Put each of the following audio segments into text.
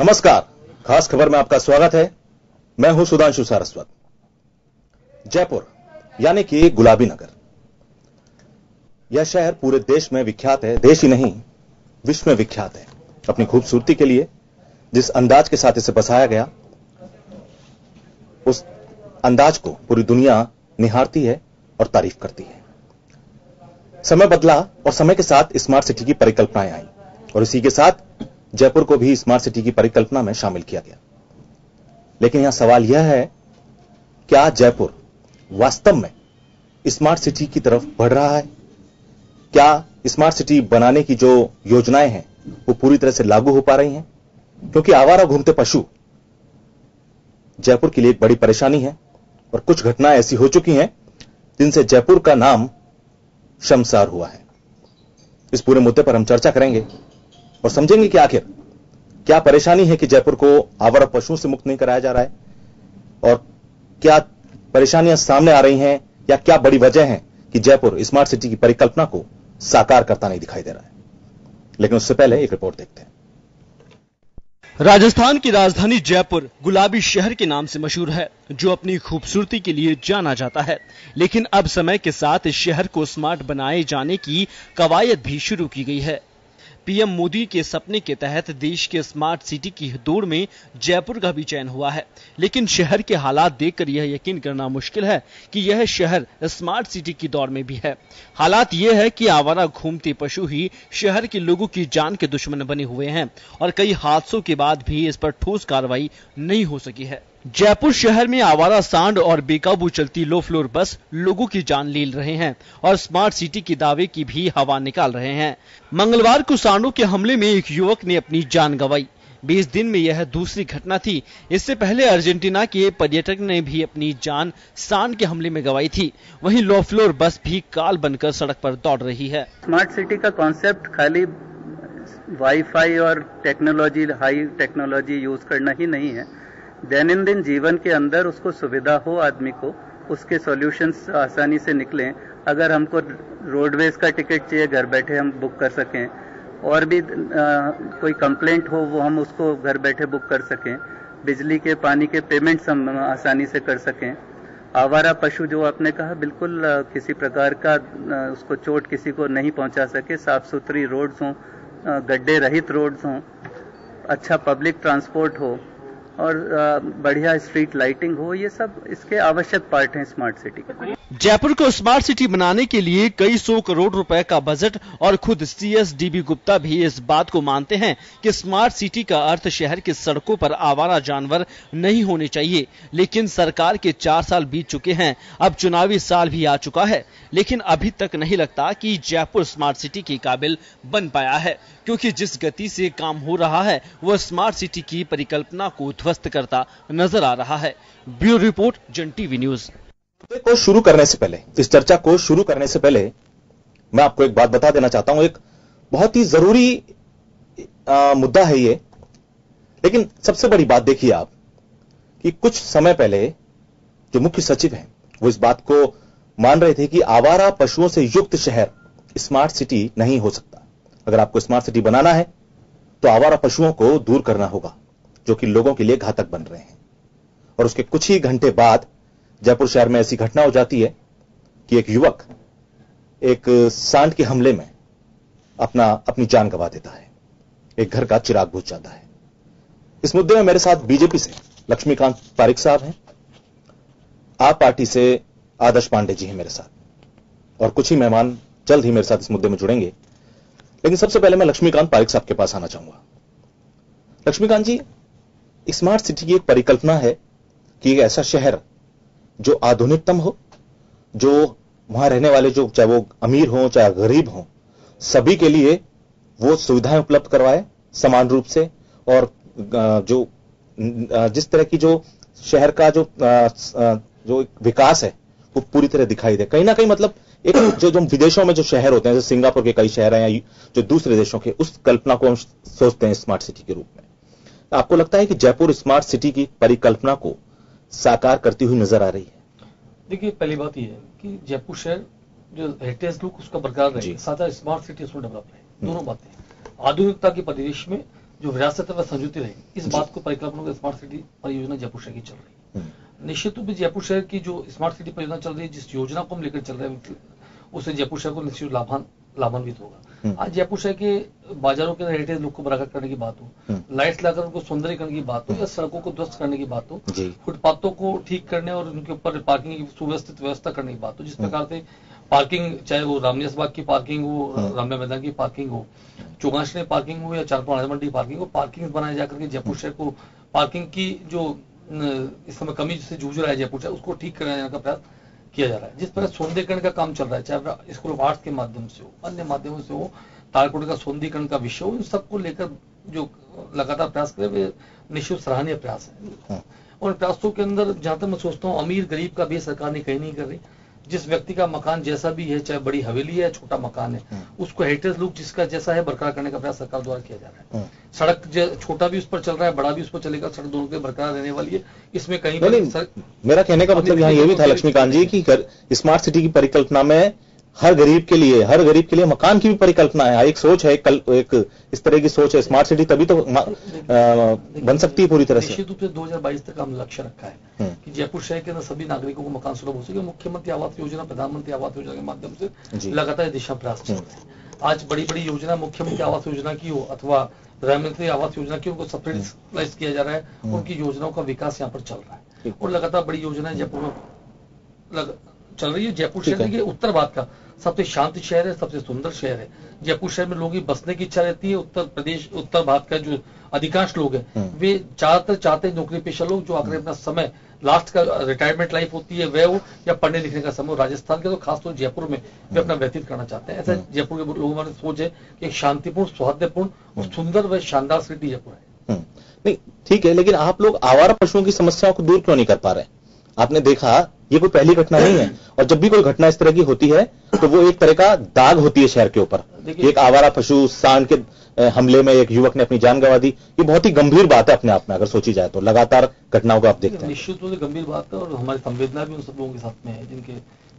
नमस्कार, खास खबर में आपका स्वागत है। मैं हूं सुधांशु सारस्वत। जयपुर यानी कि गुलाबी नगर, यह शहर पूरे देश में विख्यात है। देश ही नहीं, विश्व में विख्यात है अपनी खूबसूरती के लिए। जिस अंदाज के साथ इसे बसाया गया, उस अंदाज को पूरी दुनिया निहारती है और तारीफ करती है। समय बदला और समय के साथ स्मार्ट सिटी की परिकल्पनाएं आई और इसी के साथ जयपुर को भी स्मार्ट सिटी की परिकल्पना में शामिल किया गया। लेकिन यहां सवाल यह है, क्या जयपुर वास्तव में स्मार्ट सिटी की तरफ बढ़ रहा है? क्या स्मार्ट सिटी बनाने की जो योजनाएं हैं वो पूरी तरह से लागू हो पा रही हैं? क्योंकि आवारा घूमते पशु जयपुर के लिए एक बड़ी परेशानी है और कुछ घटनाएं ऐसी हो चुकी हैं जिनसे जयपुर का नाम शर्मसार हुआ है। इस पूरे मुद्दे पर हम चर्चा करेंगे और समझेंगे कि आखिर क्या परेशानी है कि जयपुर को आवारा पशुओं से मुक्त नहीं कराया जा रहा है, और क्या परेशानियां सामने आ रही हैं, या क्या बड़ी वजह है कि जयपुर स्मार्ट सिटी की परिकल्पना को साकार करता नहीं दिखाई दे रहा है। लेकिन उससे पहले एक रिपोर्ट देखते हैं। राजस्थान की राजधानी जयपुर गुलाबी शहर के नाम से मशहूर है, जो अपनी खूबसूरती के लिए जाना जाता है। लेकिन अब समय के साथ इस शहर को स्मार्ट बनाए जाने की कवायद भी शुरू की गई है। पीएम मोदी के सपने के तहत देश के स्मार्ट सिटी की दौड़ में जयपुर का भी चयन हुआ है। लेकिन शहर के हालात देखकर यह यकीन करना मुश्किल है कि यह शहर स्मार्ट सिटी की दौड़ में भी है। हालात यह है कि आवारा घूमते पशु ही शहर के लोगों की जान के दुश्मन बने हुए हैं और कई हादसों के बाद भी इस पर ठोस कार्रवाई नहीं हो सकी है। जयपुर शहर में आवारा सांड और बेकाबू चलती लो फ्लोर बस लोगों की जान ले रहे हैं और स्मार्ट सिटी के दावे की भी हवा निकाल रहे हैं। मंगलवार को सांडों के हमले में एक युवक ने अपनी जान गंवाई। 20 दिन में यह दूसरी घटना थी। इससे पहले अर्जेंटीना के पर्यटक ने भी अपनी जान सांड के हमले में गंवाई थी। वहीं लो फ्लोर बस भी काल बनकर सड़क पर दौड़ रही है। स्मार्ट सिटी का कॉन्सेप्ट खाली वाईफाई और टेक्नोलॉजी, हाई टेक्नोलॉजी यूज करना ही नहीं है। दैनंदिन जीवन के अंदर उसको सुविधा हो आदमी को, उसके सॉल्यूशंस आसानी से निकलें। अगर हमको रोडवेज का टिकट चाहिए, घर बैठे हम बुक कर सकें, और भी कोई कंप्लेंट हो वो हम उसको घर बैठे बुक कर सकें। बिजली के, पानी के पेमेंट्स हम आसानी से कर सकें। आवारा पशु जो आपने कहा, बिल्कुल किसी प्रकार का उसको चोट किसी को नहीं पहुंचा सके। साफ सुथरी रोड्स हों, गड्ढे रहित रोड्स हों, अच्छा पब्लिक ट्रांसपोर्ट हो और बढ़िया स्ट्रीट लाइटिंग हो, ये सब इसके आवश्यक पार्ट हैं स्मार्ट सिटी के। जयपुर को स्मार्ट सिटी बनाने के लिए कई 100 करोड़ रुपए का बजट, और खुद सीएसडीबी गुप्ता भी इस बात को मानते हैं कि स्मार्ट सिटी का अर्थ शहर की सड़कों पर आवारा जानवर नहीं होने चाहिए। लेकिन सरकार के 4 साल बीत चुके हैं, अब चुनावी साल भी आ चुका है, लेकिन अभी तक नहीं लगता कि जयपुर स्मार्ट सिटी के काबिल बन पाया है, क्योंकि जिस गति से काम हो रहा है वह स्मार्ट सिटी की परिकल्पना को ध्वस्त करता नजर आ रहा है। ब्यूरो रिपोर्ट, जन टीवी न्यूज। को शुरू करने से पहले, इस चर्चा को शुरू करने से पहले मैं आपको एक बात बता देना चाहता हूं। एक बहुत ही जरूरी मुद्दा है ये। लेकिन सबसे बड़ी बात देखिए आप, कि कुछ समय पहले जो मुख्य सचिव हैं वो इस बात को मान रहे थे कि आवारा पशुओं से युक्त शहर स्मार्ट सिटी नहीं हो सकता। अगर आपको स्मार्ट सिटी बनाना है तो आवारा पशुओं को दूर करना होगा, जो कि लोगों के लिए घातक बन रहे हैं। और उसके कुछ ही घंटे बाद जयपुर शहर में ऐसी घटना हो जाती है कि एक युवक एक सांड के हमले में अपनी जान गंवा देता है। एक घर का चिराग बुझ जाता है। इस मुद्दे में मेरे साथ बीजेपी से लक्ष्मीकांत पारिक साहब हैं, आप पार्टी से आदर्श पांडे जी हैं मेरे साथ, और कुछ ही मेहमान जल्द ही मेरे साथ इस मुद्दे में जुड़ेंगे। लेकिन सबसे पहले मैं लक्ष्मीकांत पारिक साहब के पास आना चाहूंगा। लक्ष्मीकांत जी, स्मार्ट सिटी की एक परिकल्पना है कि एक ऐसा शहर जो आधुनिकतम हो, जो वहां रहने वाले, जो चाहे वो अमीर हो चाहे गरीब हो, सभी के लिए वो सुविधाएं उपलब्ध करवाए समान रूप से, और जो जिस तरह की जो शहर का जो विकास है वो पूरी तरह दिखाई दे। कहीं ना कहीं मतलब एक जो विदेशों में जो शहर होते हैं, जैसे सिंगापुर के कई शहर हैं या जो दूसरे देशों के, उस कल्पना को हम सोचते हैं स्मार्ट सिटी के रूप में। आपको लगता है कि जयपुर स्मार्ट सिटी की परिकल्पना को साकार करती हुई नजर आ रही है? देखिए, पहली बात यह है कि जयपुर शहर जो हेरिटेज लुक उसका बरकरार रहे, साथ स्मार्ट सिटी उसमें डेवलप रहे। दोनों बातें आधुनिकता के परिवेश में जो विरासत है वह संजुती रहेगी। इस बात को परिकल्पना को स्मार्ट सिटी परियोजना जयपुर शहर की चल रही है। निश्चित रूप से जयपुर शहर की जो स्मार्ट सिटी परियोजना चल रही है, जिस योजना को हम लेकर चल रहे हैं, उससे जयपुर शहर को निश्चित लाभान्वित होगा। आज जयपुर शहर के बाजारों के हेरिटेज लुक को बरकरार करने की बात हो, लाइट्स लगाकर उनको सौंदर्यीकरण की बात हो, या सड़कों को ध्वस्त करने की बात हो, फुटपाथों को ठीक करने और उनके ऊपर पार्किंग की सुव्यवस्थित व्यवस्था करने की बात हो, जिस प्रकार से पार्किंग, चाहे वो रामनिवास बाग की पार्किंग हो, रामलिया मैदान की पार्किंग हो, चौगाछड़ी पार्किंग हो, या चारपाल मंडी पार्किंग हो, पार्किंग बनाए जाकर के जयपुर शहर को पार्किंग की जो इस समय कमी से जूझ रहा है जयपुर शहर, उसको ठीक कराने का प्रयास किया जा रहा है। जिस तरह सौंदर्यीकरण का काम चल रहा है, चाहे स्कूल ऑफ आर्ट्स के माध्यम से हो, अन्य माध्यमों से हो, तारकोट का सौंदर्यीकरण का विषय हो, इन सबको लेकर जो लगातार प्रयास करे वे निश्चित सराहनीय प्रयास है। और प्रयासों के अंदर जहां तक मैं सोचता हूँ, अमीर गरीब का भी सरकार ने कहीं नहीं कर रही। जिस व्यक्ति का मकान जैसा भी है, चाहे बड़ी हवेली है या छोटा मकान है, उसको हेरिटेज लुक जिसका जैसा है बरकरार करने का प्रयास सरकार द्वारा किया जा रहा है। सड़क छोटा भी उस पर चल रहा है, बड़ा भी उस पर चलेगा, सड़क दोनों के बरकरार रहने वाली है। इसमें कहीं मेरा कहने का मतलब यहाँ ये भी था लक्ष्मीकांत जी की स्मार्ट सिटी की परिकल्पना में हर गरीब के लिए मकान की भी परिकल्पना है, एक सोच है, एक इस तरह की सोच है। स्मार्ट सिटी तभी तो बन सकती है पूरी तरह से। निश्चित रूप से 2022 तक हम लक्ष्य रखा है कि जयपुर शहर के अंदर सभी नागरिकों को मकान सुलभ हो सके। मुख्यमंत्री आवास योजना, प्रधानमंत्री आवास योजना के माध्यम से लगातार दिशा प्रयास चल रहे हैं। आज बड़ी बड़ी योजना मुख्यमंत्री आवास योजना की हो अथवा प्रधानमंत्री आवास योजना की, उनको सब्सिडाइज किया जा रहा है, उनकी योजनाओं का विकास यहाँ पर चल रहा है। और लगातार बड़ी योजनाएं जयपुर में चल रही है। जयपुर शहर के उत्तर भारत का सबसे शांत शहर है, सबसे सुंदर शहर है। जयपुर शहर में लोगों की बसने की इच्छा रहती है। उत्तर भारत का जो अधिकांश लोग हैं वे ज्यादातर चाहते हैं नौकरी पेशा लोग जो आकर अपना समय लास्ट का रिटायरमेंट लाइफ होती है वह हो, या पढ़ने लिखने का समय। राजस्थान के तो खासतौर जयपुर में वे अपना व्यतीत करना चाहते हैं। ऐसा जयपुर के लोगों की सोच है कि एक शांतिपूर्ण, सौहार्दपूर्ण और सुंदर व शानदार सिटी जयपुर है। नहीं ठीक है, लेकिन आप लोग आवारा पशुओं की समस्याओं को दूर क्यों नहीं कर पा रहे? आपने देखा ये कोई पहली घटना नहीं है, और जब भी कोई घटना इस तरह की होती है तो वो एक तरह का दाग होती है शहर के ऊपर। एक आवारा पशु सांड के हमले में एक युवक ने अपनी जान गंवा दी, ये बहुत ही गंभीर बात है अपने आप में अगर सोची जाए तो। लगातार घटनाओं को आप देखते हैं। निश्चित रूप से गंभीर बात है और हमारी संवेदना भी उन सब लोगों के साथ में है जिनके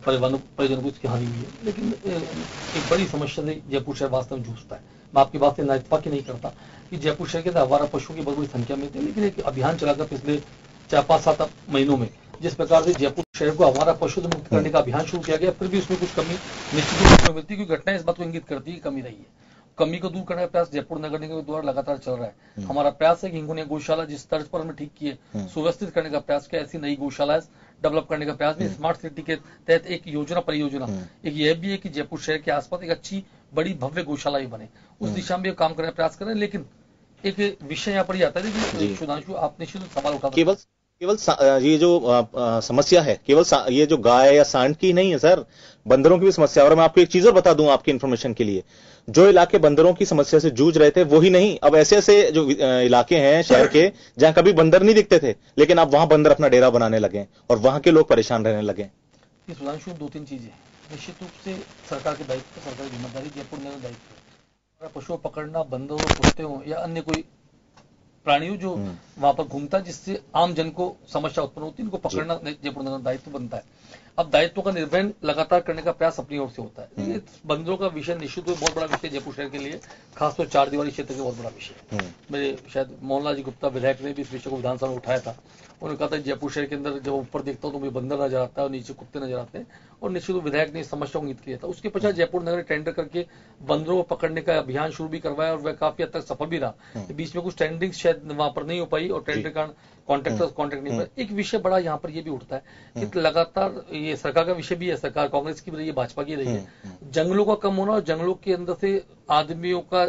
परिजनों को इसकी हानि हुई है। लेकिन एक बड़ी समस्या से जयपुर शहर वास्तव में जूझता है। मैं आपकी बात से नाइतफाकी नहीं करता कि जयपुर शहर के अंदर आवारा पशुओं की बहुत बड़ी संख्या में थी, लेकिन एक अभियान चलाकर पिछले 4-5-7 महीनों में जिस प्रकार से जयपुर शहर को आवारा पशु से मुक्त करने का अभियान शुरू किया गया, फिर भी उसमें कुछ कमी निश्चित रूप से मिलती है, क्योंकि घटनाएं इस बात को इंगित करती है कि कमी रही है। कमी को दूर करने का प्रयास जयपुर नगर निगम द्वारा लगातार चल रहा है। हमारा प्रयास है कि हिंगोनिया गौशाला जिस तर्ज पर हमने ठीक किए, सुव्यवस्थित करने का प्रयास किया, ऐसी नई गौशाला डेवलप करने का प्रयास भी स्मार्ट सिटी के तहत एक योजना परियोजना एक यह भी है कि जयपुर शहर के आसपास एक अच्छी बड़ी भव्य गौशाला भी बने, उस दिशा में काम करने का प्रयास करें। लेकिन एक विषय यहाँ पर ही आता है कि सुधांशु आपने सवाल उठा, केवल ये जो समस्या है केवल ये जो गाय या सांड की नहीं है सर, बंदरों की भी समस्या। और मैं आपको एक चीज और बता दूं आपकी इन्फॉर्मेशन के लिए, जो इलाके बंदरों की समस्या से जूझ रहे थे वो ही नहीं, अब ऐसे ऐसे जो इलाके हैं शहर के जहां कभी बंदर नहीं दिखते थे, लेकिन अब वहां बंदर अपना डेरा बनाने लगे और वहां के लोग परेशान रहने लगे। सुधांशु 2-3 चीजें निश्चित रूप से सरकार के दायित्व, सरकार की जिम्मेदारी, जयपुर नगर दायित्व, पशुओं पकड़ना, बंदरों कुत्ते हो या अन्य कोई प्राणियों जो वहां पर घूमता है जिससे आम जन को समस्या उत्पन्न होती है, इनको पकड़ना जयपुर नगर दायित्व बनता है। अब दायित्व का निर्वहन लगातार करने का प्रयास अपनी ओर से होता है। बंदरों का विषय निश्चित रूप से बहुत बड़ा विषय जयपुर शहर के लिए, खासतौर 4 दीवारी क्षेत्र का बहुत बड़ा विषय है। मेरे शायद मोहनलाल जी गुप्ता विधायक ने भी इस विषय को विधानसभा में उठाया था। उन्होंने कहा था जयपुर शहर के अंदर जब ऊपर देखता हूँ तो मुझे बंदर नजर आता है और नीचे कुत्ते नजर आते हैं, और निश्चित रूप विधायक ने इस समस्या को इंगित किया था। उसके पश्चात जयपुर नगर टेंडर करके बंदरों को पकड़ने का अभियान शुरू भी करवाया और वह काफी हद तक सफल भी रहा। बीच में कुछ टेंडरिंग शायद वहां पर नहीं हो पाई और टेंडर का कॉन्ट्रैक्टर्स कॉन्ट्रैक्ट नहीं पाए। एक विषय बड़ा यहाँ पर यह भी उठता है कि लगातार ये सरकार का विषय भी है, सरकार कांग्रेस की भी रही है, भाजपा की रही है, जंगलों का कम होना और जंगलों के अंदर से आदमियों का,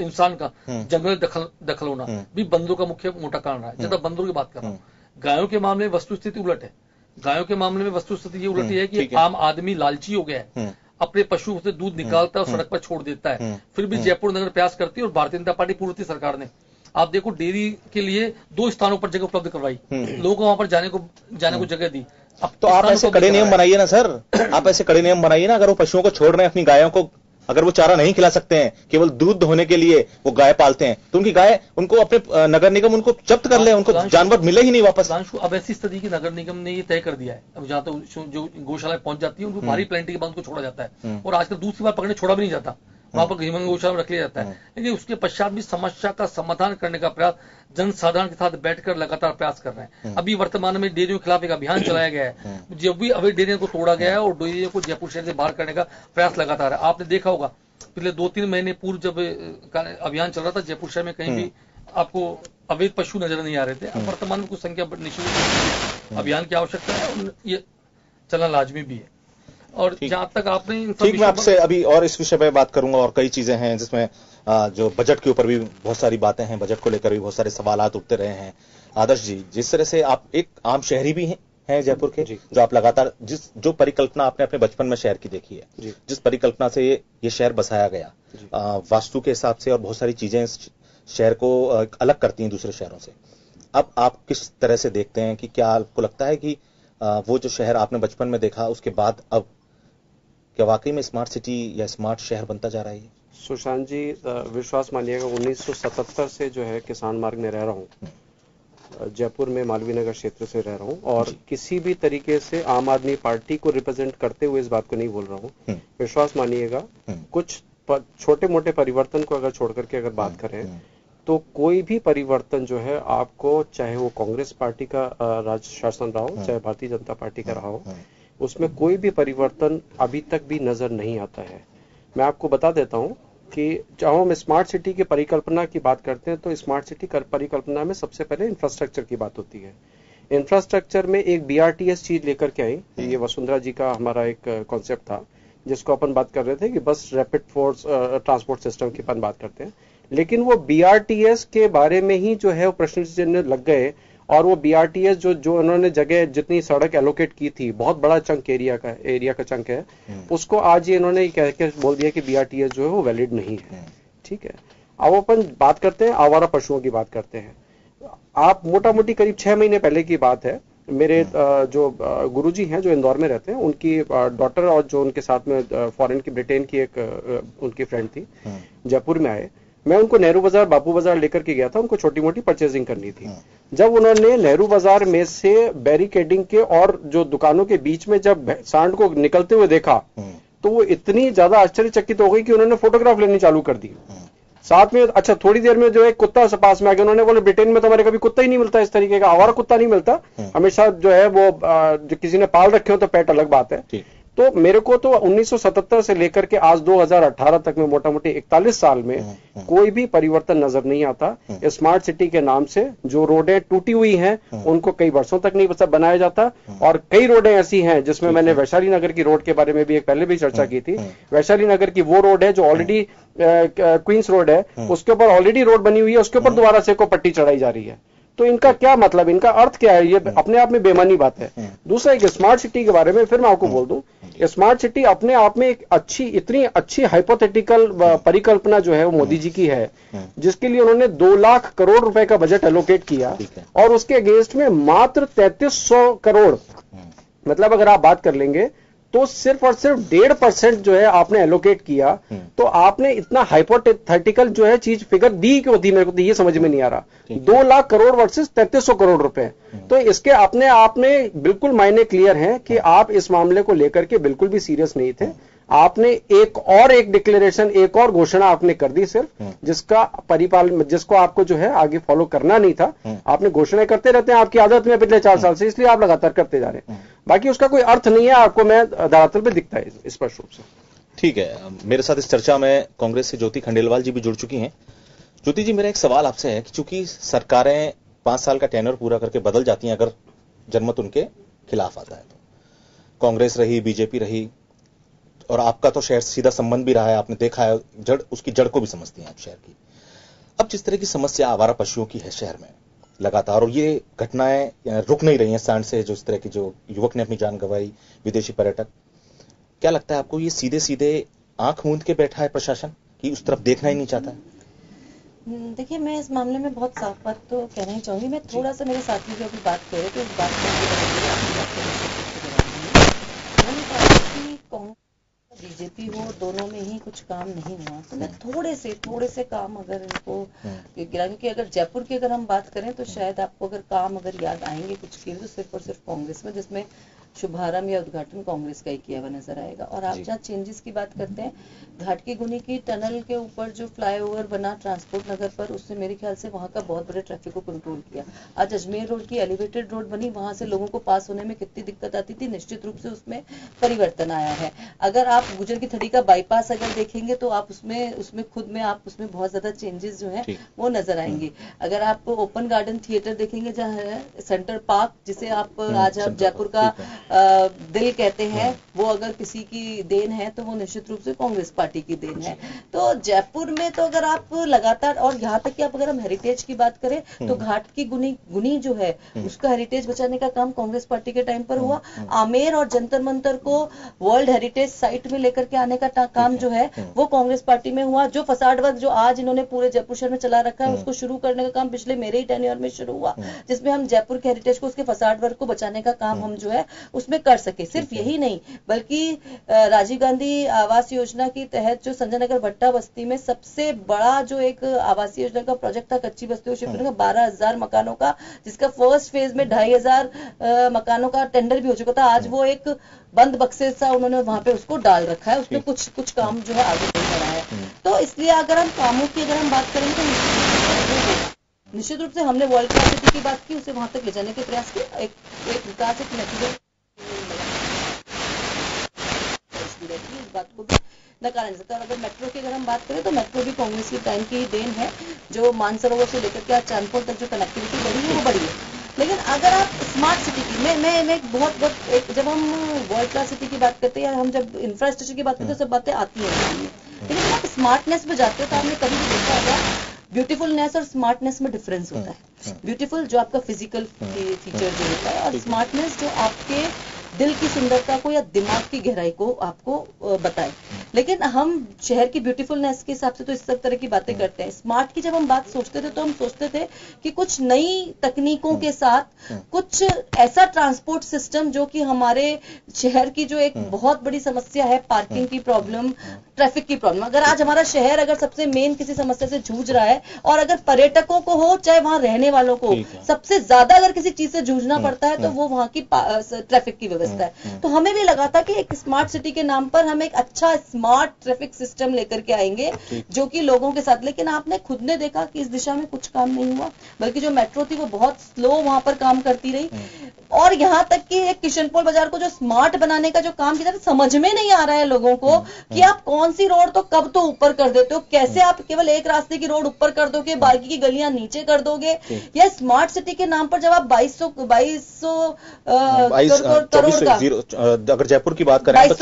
इंसान का जंगल दखल होना भी बंदरों का मुख्य मोटा कारण रहा है। ज्यादा बंदरों की बात कर रहा हूँ। गायों के मामले में वस्तु स्थिति उलट है। गायों के मामले में वस्तु स्थिति ये उलट है कि आम आदमी लालची हो गया है, अपने पशु से दूध निकालता है और सड़क पर छोड़ देता है। फिर भी जयपुर नगर प्रयास करती है और भारतीय जनता पार्टी पूर्व सरकार ने, आप देखो, डेयरी के लिए 2 स्थानों पर जगह उपलब्ध करवाई, लोगों को वहां पर जाने को जगह दी। अब तो आप ऐसे कड़े नियम बनाइए ना सर, आप ऐसे कड़े नियम बनाइए ना। अगर वो पशुओं को छोड़ रहे हैं, अपनी गायों को अगर वो चारा नहीं खिला सकते हैं, केवल दूध होने के लिए वो गाय पालते हैं, तो उनकी गाय, उनको अपने नगर निगम उनको जब्त कर ले, उनको जानवर मिले ही नहीं वापस। अब ऐसी स्थिति की नगर निगम ने ये तय कर दिया है, अब जहां तक जो गौशाला पहुंच जाती है उनको भारी प्लांटिंग के बाद उनको छोड़ा जाता है। और आजकल दूसरी बार पकड़ने छोड़ा भी नहीं जाता, वहां पर हिमंत गौशाला में रख लिया जाता है, लेकिन उसके पश्चात भी समस्या का समाधान करने का प्रयास जन साधारण के साथ बैठकर लगातार प्रयास कर रहे हैं। अभी वर्तमान में डेयरियों के खिलाफ एक अभियान चलाया गया है, जब भी अवैध डेयरियों को तोड़ा गया है और डेयरियों को जयपुर शहर से बाहर करने का प्रयास लगातार है। आपने देखा होगा पिछले 2-3 महीने पूर्व जब अभियान चल रहा था, जयपुर शहर में कहीं भी आपको अवैध पशु नजर नहीं आ रहे थे। अब वर्तमान में कुछ संख्या निश्चित अभियान की आवश्यकता है, ये चलना लाजमी भी है। और जहां तक आपने ठीक, मैं आपसे अभी और इस विषय पे बात करूंगा, और कई चीजें हैं जिसमें जो बजट के ऊपर भी बहुत सारी बातें हैं, बजट को लेकर भी बहुत सारे सवालात उठते रहे हैं। आदर्श जी, जिस तरह से आप एक आम शहरी भी हैं जयपुर के, जो आप लगातार जो परिकल्पना आपने अपने बचपन में शहर की देखी है, जिस परिकल्पना से ये शहर बसाया गया, वास्तु के हिसाब से और बहुत सारी चीजें शहर को अलग करती हैं दूसरे शहरों से, अब आप किस तरह से देखते हैं कि क्या आपको लगता है कि वो जो शहर आपने बचपन में देखा उसके बाद अब क्या वाकई में स्मार्ट सिटी या स्मार्ट शहर बनता जा रहा है? सुशांत जी, विश्वास मानिएगा 1977 से जो है किसान मार्ग में रह रहा हूँ, जयपुर में मालवीय नगर क्षेत्र से रह रहा हूँ, और किसी भी तरीके से आम आदमी पार्टी को रिप्रेजेंट करते हुए इस बात को नहीं बोल रहा हूँ। विश्वास मानिएगा, कुछ छोटे मोटे परिवर्तन को अगर छोड़ करके अगर बात करें तो कोई भी परिवर्तन जो है आपको, चाहे वो कांग्रेस पार्टी का राज शासन रहा हो, चाहे भारतीय जनता पार्टी का रहा हो, उसमें कोई भी परिवर्तन अभी तक भी नजर नहीं आता है। मैं आपको बता देता हूं कि जब हम स्मार्ट सिटी की परिकल्पना की बात करते हैं तो स्मार्ट सिटी परिकल्पना में सबसे पहले इंफ्रास्ट्रक्चर की बात होती है। इंफ्रास्ट्रक्चर में एक BRTS चीज लेकर के आई, ये वसुंधरा जी का हमारा एक कॉन्सेप्ट था, जिसको अपन बात कर रहे थे कि बस रैपिड फोर्स ट्रांसपोर्ट सिस्टम की अपन बात करते हैं, लेकिन वो BRTS के बारे में ही जो है वो प्रश्न चिन्ह लग गए, और वो BRTS जो उन्होंने जगह जितनी सड़क एलोकेट की थी, बहुत बड़ा चंक एरिया का चंक है, उसको आज ये इन्होंने कह के बोल दिया कि BRTS जो है वो वैलिड नहीं है। ठीक है, अब अपन बात करते हैं आवारा पशुओं की बात करते हैं। आप मोटा मोटी करीब 6 महीने पहले की बात है, मेरे जो गुरुजी हैं जो इंदौर में रहते हैं, उनकी डॉटर और जो उनके साथ में फॉरेन की ब्रिटेन की एक उनकी फ्रेंड थी, जयपुर में आए। मैं उनको नेहरू बाजार, बापू बाजार लेकर के गया था, उनको छोटी मोटी परचेजिंग करनी थी। जब उन्होंने नेहरू बाजार में से बैरिकेडिंग के और जो दुकानों के बीच में जब सांड को निकलते हुए देखा, तो वो इतनी ज्यादा आश्चर्यचकित हो गई कि उन्होंने फोटोग्राफ लेनी चालू कर दी। साथ में अच्छा थोड़ी देर में जो है कुत्ता पास में आ गया, उन्होंने बोले ब्रिटेन में तो हमारे कभी कुत्ता ही नहीं मिलता, इस तरीके का आवारा कुत्ता नहीं मिलता, हमेशा जो है वो जो किसी ने पाल रखे हो तो पेट अलग बात है। तो मेरे को तो 1977 से लेकर के आज 2018 तक में मोटा मोटी 41 साल में कोई भी परिवर्तन नजर नहीं आता। स्मार्ट सिटी के नाम से जो रोडें टूटी हुई हैं उनको कई वर्षों तक नहीं बनाया जाता, और कई रोडें ऐसी हैं जिसमें मैंने वैशाली नगर की रोड के बारे में भी एक पहले भी चर्चा की थी। वैशाली नगर की वो रोड है जो ऑलरेडी क्वींस रोड है, उसके ऊपर ऑलरेडी रोड बनी हुई है, उसके ऊपर दोबारा से को पट्टी चढ़ाई जा रही है। तो इनका क्या मतलब, इनका अर्थ क्या है? ये अपने आप में बेमानी बात है। दूसरा एक स्मार्ट सिटी के बारे में फिर मैं आपको बोल दूं, स्मार्ट सिटी अपने आप में एक इतनी अच्छी हाइपोथेटिकल परिकल्पना जो है वो मोदी जी की है, जिसके लिए उन्होंने 2 लाख करोड़ रुपए का बजट एलोकेट किया, और उसके अगेंस्ट में मात्र 3300 करोड़, मतलब अगर आप बात कर लेंगे तो सिर्फ और सिर्फ 1.5% जो है आपने एलोकेट किया, तो आपने इतना हाइपोथेटिकल जो है चीज फिगर दी क्यों थी? मेरे को तो ये समझ में नहीं आ रहा। 2 लाख करोड़ वर्सेस 3300 करोड़ रुपए, तो इसके अपने आप में बिल्कुल मायने क्लियर हैं कि आप इस मामले को लेकर के बिल्कुल भी सीरियस नहीं थे। आपने एक डिक्लेरेशन, एक और घोषणा आपने कर दी सिर्फ, जिसको आपको जो है आगे फॉलो करना नहीं था। आपने घोषणाएं करते रहते हैं, आपकी आदत में पिछले 4 साल से, इसलिए आप लगातार करते जा रहे हैं। बाकी उसका कोई अर्थ नहीं है, आपको मैं धरातल पे दिखता है स्पष्ट रूप से। ठीक है, मेरे साथ इस चर्चा में कांग्रेस से ज्योति खंडेलवाल जी भी जुड़ चुकी हैं। ज्योति जी, मेरा एक सवाल आपसे है कि चूंकि सरकारें 5 साल का टेन्योर पूरा करके बदल जाती हैं अगर जनमत उनके खिलाफ आता है तो, कांग्रेस रही, बीजेपी रही, और आपका तो शहर सीधा संबंध भी रहा है, आपने देखा है उसकी जड़ को भी समझती हैं आप शहर की। अब जिस तरह की समस्या आवारा पशुओं की है शहर में लगातार, और ये घटनाएं रुक नहीं रही हैं सांड से, जो इस तरह की जो युवक ने अपनी जान गंवाई, विदेशी पर्यटक, क्या लगता है आपको ये सीधे सीधे आंख मूंद के बैठा है प्रशासन कि उस तरफ देखना ही नहीं चाहता है? देखिए, मैं इस मामले में बहुत साफ बात तो कहना ही चाहूंगी। मैं थोड़ा सा, मेरे साथी जो अभी बात कर रहे थे, उस बात को बीजेपी हो, दोनों में ही कुछ काम नहीं हुआ, तो मैं थोड़े से काम अगर इनको गिरा, क्योंकि अगर जयपुर की अगर हम बात करें तो शायद आपको अगर काम अगर याद आएंगे कुछ किए तो सिर्फ और सिर्फ कांग्रेस में, जिसमें शुभारंभ या उद्घाटन कांग्रेस का ही किया हुआ नजर आएगा। और आप जहाँ चेंजेस की बात करते हैं, घाट की गुनी की टनल के ऊपर जो फ्लाईओवर बना ट्रांसपोर्ट नगर पर, उससे मेरे ख्याल से वहां का बहुत बड़े ट्रैफिक को कंट्रोल किया। आज अजमेर रोड की एलिवेटेड रोड बनी, वहां से लोगों को पास होने में कितनी दिक्कत आती थी, निश्चित रूप से उसमें परिवर्तन आया है। अगर आप गुजर की थड़ी का बाईपास अगर देखेंगे तो आप उसमें खुद में आप उसमें बहुत ज्यादा चेंजेस जो है वो नजर आएंगे। अगर आप ओपन गार्डन थिएटर देखेंगे, जहाँ है सेंटर पार्क, जिसे आप आज आप जयपुर का दिल कहते हैं, वो अगर किसी की देन है तो वो निश्चित रूप से कांग्रेस पार्टी की देन है। तो जयपुर में तो अगर आप लगातार, और यहाँ तक कि आप अगर हम हेरिटेज की बात करें तो घाट की गुनी जो है उसका हेरिटेज बचाने का काम कांग्रेस पार्टी के टाइम पर हुआ। आमेर और जंतर मंतर को वर्ल्ड हेरिटेज साइट में लेकर के आने का काम जो है वो कांग्रेस पार्टी में हुआ। जो फसाड वर्क जो आज इन्होंने पूरे जयपुर शहर में चला रखा है, उसको शुरू करने का काम पिछले मेरे ही टेन्योर में शुरू हुआ, जिसमें हम जयपुर के हेरिटेज को, उसके फसाड वर्क को बचाने का काम हम जो है उसमें कर सके। सिर्फ यही नहीं, बल्कि राजीव गांधी आवास योजना के तहत जो संजय नगर भट्टा बस्ती में सबसे बड़ा जो एक आवासीय योजना का प्रोजेक्ट था, कच्ची बस्ती को शिफ्ट करने का 12,000 मकानों का, जिसका फर्स्ट फेज में 2,500 मकानों का टेंडर भी हो चुका था। आज वो एक बंद बक्से सा उन्होंने वहां पे उसको डाल रखा है, उसमें कुछ काम जो है आगे बढ़ रहा है। तो इसलिए अगर हम कामों की अगर हम बात करेंगे तो निश्चित रूप से हमने वर्ल्ड क्लास सिटी की बात की, उसे वहां तक ले जाने के प्रयास किए। एक विकास, एक नेचुरल इस बात को भी नकारा नहीं सकता। और अगर मेट्रो की अगर हम बात करें तो मेट्रो भी कांग्रेस के टाइम की ही देन है। जो मानसरोवर से लेकर के आज चांदपुर तक जो कनेक्टिविटी बढ़ी है वो बढ़ी है। लेकिन अगर आप स्मार्ट सिटी की, मैं बहुत जब हम वर्ल्ड क्लास सिटी की बात करते हैं या हम जब इंफ्रास्ट्रक्चर की बात करते हैं तो सब बातें आती हैं, लेकिन जब आप स्मार्टनेस में जाते हो तो आपने कभी भी देखा होगा ब्यूटीफुलनेस और स्मार्टनेस में डिफरेंस होता है। ब्यूटीफुल जो आपका फिजिकल फीचर जो होता है, और स्मार्टनेस जो आपके दिल की सुंदरता को या दिमाग की गहराई को आपको बताए। लेकिन हम शहर की ब्यूटीफुलनेस के हिसाब से तो इस सब तरह की बातें करते हैं। स्मार्ट की जब हम बात सोचते थे तो हम सोचते थे कि कुछ नई तकनीकों के साथ कुछ ऐसा ट्रांसपोर्ट सिस्टम जो कि हमारे शहर की जो एक बहुत बड़ी समस्या है, पार्किंग की प्रॉब्लम, ट्रैफिक की प्रॉब्लम, अगर आज हमारा शहर अगर सबसे मेन किसी समस्या से जूझ रहा है, और अगर पर्यटकों को हो चाहे वहां रहने वालों को सबसे ज्यादा अगर किसी चीज से जूझना पड़ता है तो वो वहां की ट्रैफिक की व्यवस्था है। तो हमें भी लगा था कि एक स्मार्ट सिटी के नाम पर हम एक अच्छा स्मार्ट ट्रैफिक सिस्टम लेकर के आएंगे जो कि लोगों के साथ, लेकिन आपने खुद ने देखा कि इस दिशा में कुछ काम नहीं हुआ, बल्कि जो मेट्रो थी वो बहुत स्लो वहां पर काम करती रही। और यहां तक कि एक किशनपोल बाजार को जो स्मार्ट बनाने का जो काम किया था, समझ में नहीं आ रहा है लोगों को कि आप कौन सी रोड तो कब तो ऊपर कर देते हो, कैसे आप केवल एक रास्ते की रोड ऊपर कर दोगे, बाकी की गलियां नीचे कर दोगे। या स्मार्ट सिटी के नाम पर जब आप 2200 करोड़ का, अगर जयपुर की बात करें तो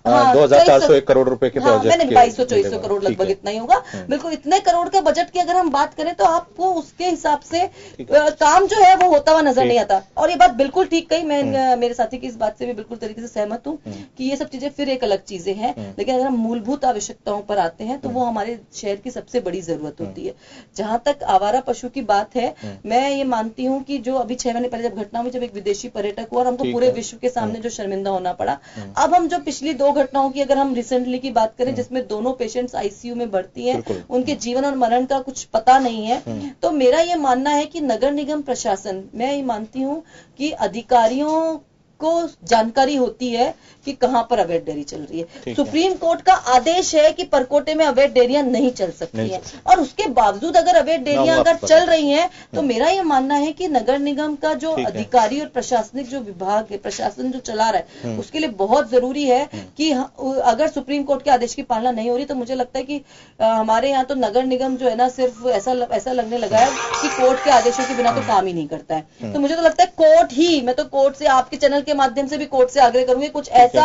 2401 करोड़ रुपए के प्रोजेक्ट, मैंने 2200-2400 करोड़ लगभग इतना ही होगा, बिल्कुल इतने करोड़ के बजट की अगर हम बात करें तो आपको उसके हिसाब से काम जो है वो होता हुआ नजर नहीं आता। और ये बात बिल्कुल ठीक कही, मैं मेरे साथी की इस बात से भी बिल्कुल तरीके से सहमत हूं कि ये सब चीजें फिर एक अलग चीजें हैं, लेकिन अगर हम मूलभूत आवश्यकताओं पर आते हैं तो वो हमारे शहर की सबसे बड़ी जरूरत होती है। जहां तक आवारा पशु की बात है, मैं ये मानती हूं कि जो अभी 6 महीने पहले जब घटना हुई, जब एक विदेशी पर्यटक हुआ और हमको पूरे विश्व के सामने जो शर्मिंदा होना पड़ा, अब हम जो पिछली 2 घटनाओं की अगर हम रिसेंटली की बात करें जिसमें दोनों पेशेंट्स आईसीयू में भर्ती हैं, उनके जीवन और मरण का कुछ पता नहीं है, तो मेरा ये मानना है कि नगर निगम प्रशासन, मैं ये मानती हूं कि अधिकारियों को जानकारी होती है कि कहां पर अवैध डेयरी चल रही है। सुप्रीम कोर्ट का आदेश है कि परकोटे में अवैध डेयरियां नहीं चल सकती हैं, और उसके बावजूद अगर अवैध डेयरियां अगर चल रही हैं तो मेरा यह मानना है कि नगर निगम का जो अधिकारी और प्रशासनिक जो विभाग है, प्रशासन जो चला रहा है, उसके लिए बहुत जरूरी है कि अगर सुप्रीम कोर्ट के आदेश की पालना नहीं हो रही तो मुझे लगता है कि हमारे यहाँ तो नगर निगम जो है ना, सिर्फ ऐसा लगने लगा है कि कोर्ट के आदेशों के बिना तो काम ही नहीं करता है। तो मुझे तो लगता है कोर्ट ही, मैं तो कोर्ट से, आपके चैनल के माध्यम से भी कोर्ट से आग्रह करूंगी, कुछ ऐसा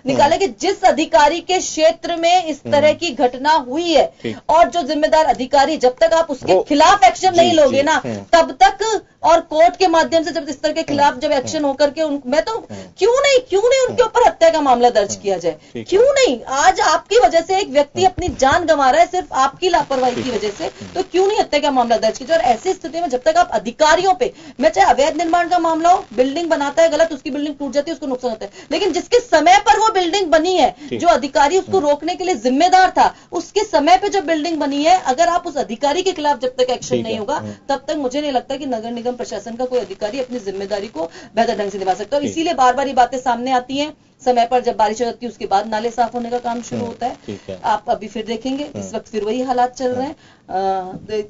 निकाले कि जिस अधिकारी के क्षेत्र में इस तरह की घटना हुई है और जो जिम्मेदार अधिकारी, जब तक आप उसके खिलाफ एक्शन नहीं लोगे ना तब तक, और कोर्ट के माध्यम से जब इस तरह के खिलाफ जब एक्शन होकर के मैं तो क्यों नहीं उनके ऊपर हत्या का मामला दर्ज किया जाए, क्यों नहीं? आज आपकी वजह से एक व्यक्ति अपनी जान गंवा रहा है सिर्फ आपकी लापरवाही की वजह से, तो क्यों नहीं हत्या का मामला दर्ज किया जाए? और ऐसी स्थिति में जब तक आप अधिकारियों पे, मैं चाहे अवैध निर्माण का मामला हो, बिल्डिंग बनाता है गलत, उसकी बिल्डिंग टूट जाती है उसको नुकसान होता है, लेकिन जिसके समय पर वो बिल्डिंग बनी है, जो अधिकारी उसको रोकने के लिए जिम्मेदार था, उसके समय पे जब बिल्डिंग बनी है, अगर आप उस अधिकारी के खिलाफ जब तक एक्शन नहीं होगा तब तक मुझे नहीं लगता कि नगर निगम प्रशासन का कोई अधिकारी अपनी जिम्मेदारी को बेहतर ढंग से निभा सकता है। और इसीलिए बार बार ये बातें सामने आती हैं। समय पर जब बारिश हो जाती है उसके बाद नाले साफ होने का काम शुरू होता है। आप अभी फिर देखेंगे इस वक्त फिर वही हालात चल रहे हैं।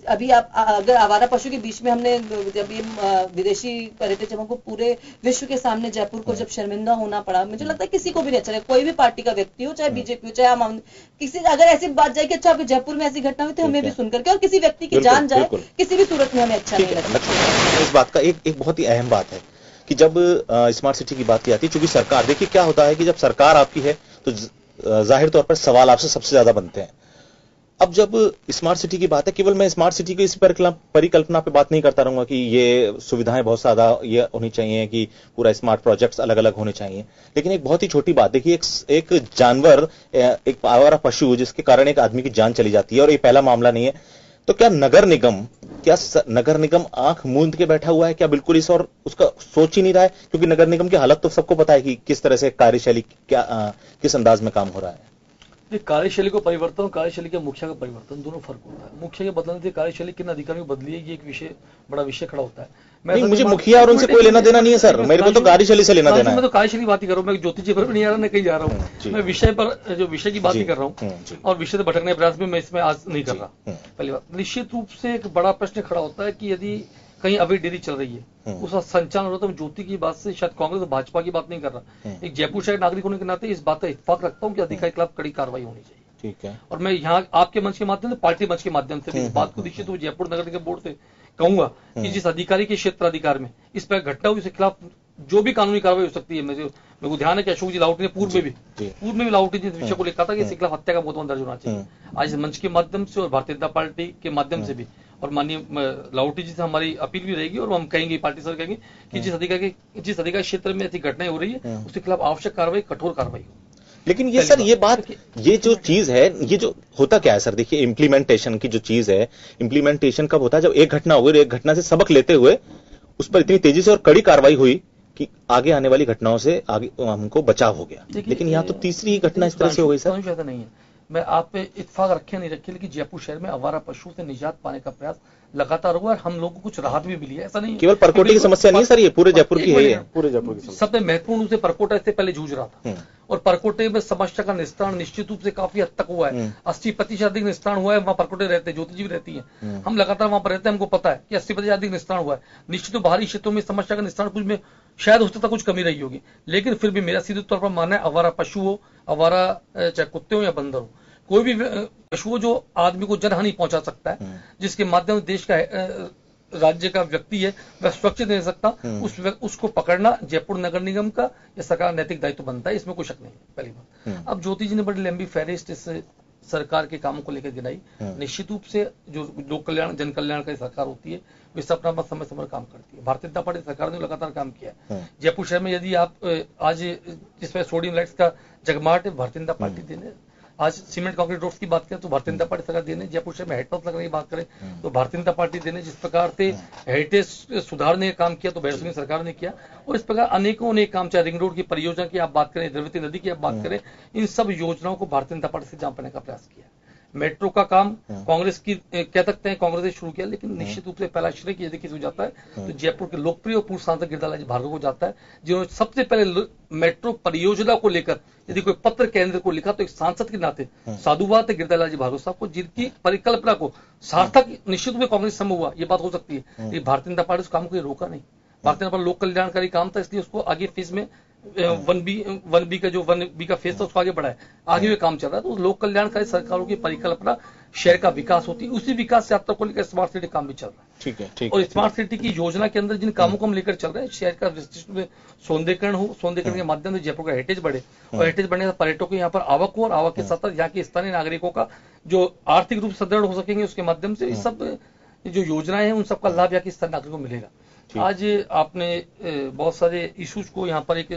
अभी आप अगर आवारा पशु के बीच में हमने जब ये विदेशी पर्यटक जब हमको पूरे विश्व के सामने जयपुर को जब शर्मिंदा होना पड़ा, मुझे लगता है किसी को भी नहीं अच्छा लगा, कोई भी पार्टी का व्यक्ति हो, चाहे बीजेपी हो, चाहे आम आदमी, किसी अगर ऐसी बात जाए कि अच्छा आपके जयपुर में ऐसी घटना हुई तो हमें भी सुनकर के, और किसी व्यक्ति की जान जाए किसी भी सूरत में हमें अच्छा नहीं लगता। इस बात का एक बहुत ही अहम बात है कि जब स्मार्ट सिटी की बात की आती है, चूंकि सरकार, देखिए क्या होता है कि जब सरकार आपकी है तो जाहिर तौर पर सवाल आपसे सबसे ज्यादा बनते हैं। अब जब स्मार्ट सिटी की बात है, केवल मैं स्मार्ट सिटी की इस परिकल्पना पे बात नहीं करता रहूंगा कि ये सुविधाएं बहुत ज्यादा ये होनी चाहिए कि पूरा स्मार्ट प्रोजेक्ट्स अलग अलग होने चाहिए, लेकिन एक बहुत ही छोटी बात देखिए, एक जानवर, एक आवारा पशु जिसके कारण एक आदमी की जान चली जाती है, और ये पहला मामला नहीं है, तो क्या नगर निगम आंख मूंद के बैठा हुआ है क्या? बिल्कुल इस और उसका सोच ही नहीं रहा है, क्योंकि नगर निगम की हालत तो सबको पता है कि किस तरह से कार्यशैली क्या किस अंदाज में काम हो रहा है। कार्यशैली को परिवर्तन और कार्यशैली के मुखिया का परिवर्तन दोनों फर्क होता है। मुखिया के बदलने से कार्यशैली किन अधिकारियों को बदली है, ये एक विषय, बड़ा विषय खड़ा होता है। मुझे मुखिया और उनसे कोई लेना देना नहीं है सर, मेरे को तो कार्यशैली से लेना देना है। मैं तो कार्यशैली बात ही कर रहा हूँ, मैं ज्योति जी पर भी नहीं आ रहा, मैं कहीं जा रहा हूँ, मैं विषय पर, जो विषय की बात ही कर रहा हूँ, और विषय से भटकने प्रयास में मैं इसमें आज नहीं कर रहा। पहली बात, निश्चित रूप से एक बड़ा प्रश्न खड़ा होता है कि यदि कहीं अवैध डेयरी चल रही है, उसका संचालन हो रहा है, तो मैं ज्योति की बात से शायद कांग्रेस और भाजपा की बात नहीं कर रहा, एक जयपुर शहर नागरिक होने के नाते इस बात का इत्तेफाक रखता हूँ कि अधिकारी के खिलाफ कड़ी कार्रवाई होनी चाहिए। ठीक है। और मैं यहाँ आपके मंच के माध्यम से, पार्टी मंच के माध्यम से भी इस बात को निश्चित रूप जयपुर नगर निगम बोर्ड से कहूंगा कि जिस अधिकारी के क्षेत्राधिकार में इस पर घटना हुई, उसके खिलाफ जो भी कानूनी कार्रवाई हो सकती है। मेरे को ध्यान है कि अशोक जी लाहौटी ने पूर्व में भी लाहौटी जी इस विषय को लिखा था कि इसके खिलाफ हत्या का मुकदमा दर्ज होना चाहिए। आज इस मंच के माध्यम से और भारतीय जनता पार्टी के माध्यम से भी, और माननीय लाहौटी जी से हमारी अपील भी रहेगी, और हम कहेंगे, पार्टी सर कहेंगे कि जिस अधिकारी क्षेत्र में ऐसी घटनाएं हो रही है उसके खिलाफ आवश्यक कार्रवाई, कठोर कार्रवाई हो। लेकिन ये सर, ये बात, ये जो चीज है, ये जो होता क्या है सर, देखिए इम्प्लीमेंटेशन की जो चीज है, इम्प्लीमेंटेशन कब होता है? जब एक घटना हो गई, एक घटना से सबक लेते हुए उस पर इतनी तेजी से और कड़ी कार्रवाई हुई कि आगे आने वाली घटनाओं से आगे हमको बचाव हो गया। लेकिन यहाँ तो तीसरी ही घटना इस तरह से हो गई सर। ऐसा नहीं है, मैं आप पे इत्तेफाक रखे नहीं रखे, लेकिन जयपुर शहर में आवारा पशु से निजात पाने का प्रयास लगातार हुआ, और हम लोगों को कुछ राहत भी मिली है। ऐसा नहीं केवल परकोटे की समस्या नहीं सर, ये पूरे जयपुर की है, पूरे जयपुर की समस्या। सबसे महत्वपूर्ण रूप से परकोटा इससे पहले जूझ रहा था, और परकोटे में समस्या का निस्तारण निश्चित रूप से काफी हद तक हुआ है। 80% अधिक निस्तारण हुआ है। वहां परकोटे रहते हैं, ज्योति जी भी रहती है, हम लगातार वहां पर रहते हैं, हमको पता है कि 80% अधिक निस्तारण हुआ है। निश्चित तो बाहरी क्षेत्रों में समस्या का निस्तारण कुछ में शायद हो सकता कुछ कमी रही होगी, लेकिन फिर भी मेरा सीधे तौर पर मानना है, आवारा पशु हो, आवारा चाहे कुत्ते हो या बंदर हो, कोई भी पशु जो आदमी को जनहानि पहुंचा सकता है, जिसके माध्यम से देश का राज्य का व्यक्ति है वह सुरक्षित नहीं सकता, उसको पकड़ना जयपुर नगर निगम का या सरकार नैतिक दायित्व बनता है, इसमें कोई शक नहीं है। पहली बात। अब ज्योति जी ने बड़ी लंबी फहरिस्त इस सरकार के कामों को लेकर गिनाई। निश्चित रूप से जो लोक कल्याण, जन कल्याण की सरकार होती है, वे सब अपना समय समय काम करती है। भारतीय जनता पार्टी सरकार ने लगातार काम किया है। जयपुर शहर में यदि आप आज जिसमें सोडियम लाइट्स का जगमाट है, भारतीय जनता पार्टी देने, आज सीमेंट कंक्रीट रोड्स की बात करें तो भारतीय जनता पार्टी सरकार देने, जयपुर शहर में हेडपंप लगने की बात करें तो भारतीय जनता पार्टी देने, जिस प्रकार से हेरिटेज सुधारने का काम किया तो भैरव सिंह सरकार ने किया, और इस प्रकार अनेकों अनेक काम, चाहे रिंग रोड की परियोजना की आप बात करें, द्रवती नदी की आप बात करें, इन सब योजनाओं को भारतीय जनता पार्टी से जाम पाने का प्रयास किया। मेट्रो का काम कांग्रेस की कह सकते हैं, कांग्रेस ने शुरू किया, लेकिन निश्चित रूप से पहला श्रेय की यदि किसी को जाता है तो जयपुर के लोकप्रिय और पूर्व सांसद गिरधारी लाल भार्गव को जाता है, जिन्होंने सबसे पहले मेट्रो परियोजना को लेकर यदि कोई पत्र केंद्र को लिखा तो एक सांसद के नाते साधुवाद है गिरधारी लाल भार्गव साहब को, जिनकी परिकल्पना को सार्थक निश्चित रूप से कांग्रेस समय हुआ, ये बात हो सकती है, लेकिन भारतीय जनता पार्टी उस काम को रोका नहीं। भारतीय जनता पार्टी लोक कल्याणकारी काम था, इसलिए उसको आगे फेज में 1B का जो 1B का फेज था उसको आगे बढ़ाया, आगे भी काम चल रहा है। तो लोक कल्याणकारी सरकारों की परिकल्पना, शहर का विकास होती है, उसी विकास यात्रा को लेकर स्मार्ट सिटी काम भी चल रहा है। ठीक है, ठीक। और स्मार्ट सिटी की योजना के अंदर जिन कामों को हम लेकर चल रहे हैं, शहर का विशिष्ट में सौंदर्यीकरण हो, सौंदर्यीकरण के माध्यम से जयपुर का हेरिटेज बढ़े, और हेरिटेज बढ़ने से पर्यटकों की यहाँ पर आवक हो, और आवक के साथ साथ यहाँ के स्थानीय नागरिकों का जो आर्थिक रूप से सुदृढ़ हो सकेंगे, उसके माध्यम से इस सब जो योजनाएं हैं उन सबका लाभ यहाँ के स्थानीय नागरिकों को मिलेगा। आज आपने बहुत सारे इश्यूज को यहाँ पर एक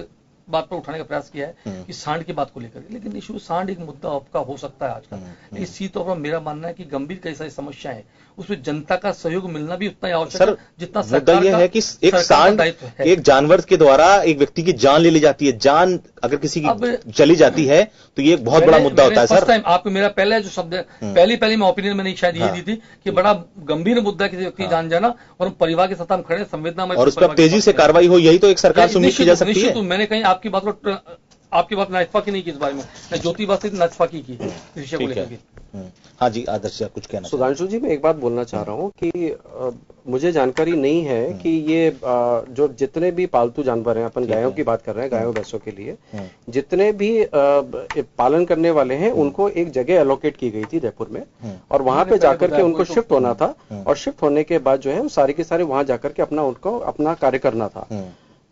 बात पर उठाने का प्रयास किया है कि सांड की बात को लेकर, लेकिन इशू सांड एक मुद्दा आपका हो सकता है आज का। इस चीज तो मेरा मानना है कि गंभीर कई सारी समस्याएं हैं, उसमें जनता का सहयोग मिलना भी उतना ही आवश्यक है जितना सरकार का है कि एक सांड, एक जानवर के द्वारा एक व्यक्ति की जान ले ली जाती है। जान अगर किसी की चली जाती है तो ये एक बहुत बड़ा मुद्दा होता है सर। टाइम आपको मेरा पहले जो शब्द है, पहली मैं ओपिनियन मैंने शायद ये दी थी कि बड़ा गंभीर मुद्दा किसी व्यक्ति की जान जाना, और परिवार के साथ हम खड़े संवेदना में, और उस पर तेजी से कार्रवाई हो, यही तो एक सरकार सुनिश्चित की जा सकती है। मैंने कहीं आपकी बात नाइतफाकी नहीं की इस बारे में, ज्योति बात से नाइतफाकी की विषय को लेकर के। हाँ जी आदर्श कुछ कहना। सुधांशु जी, मैं एक बात बोलना चाह रहा हूँ कि मुझे जानकारी नहीं है कि ये जो जितने भी पालतू जानवर हैं, अपन गायों की बात कर रहे हैं, गायों भैंसों के लिए जितने भी पालन करने वाले हैं उनको एक जगह एलोकेट की गई थी जयपुर में, और वहां पे जाकर के उनको शिफ्ट होना था, और शिफ्ट होने के बाद जो है वो सारे के सारे वहां जाकर के अपना कार्य करना था।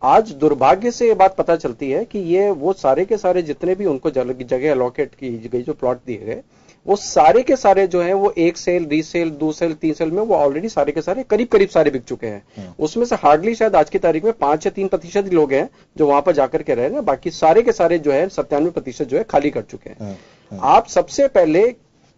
आज दुर्भाग्य से ये बात पता चलती है कि ये वो सारे के सारे जितने भी उनको जगह एलोकेट की गई, जो प्लॉट दिए गए, वो सारे के सारे जो है वो 1 सेल, 20 सेल, 2 सेल, 3 सेल में वो ऑलरेडी सारे के सारे करीब सारे बिक चुके हैं। उसमें से हार्डली शायद आज की तारीख में 5 या 3% लोग हैं जो वहां पर जाकर के रह रहे हैं, बाकी सारे के सारे जो है 97% जो है खाली कर चुके हैं। आप सबसे पहले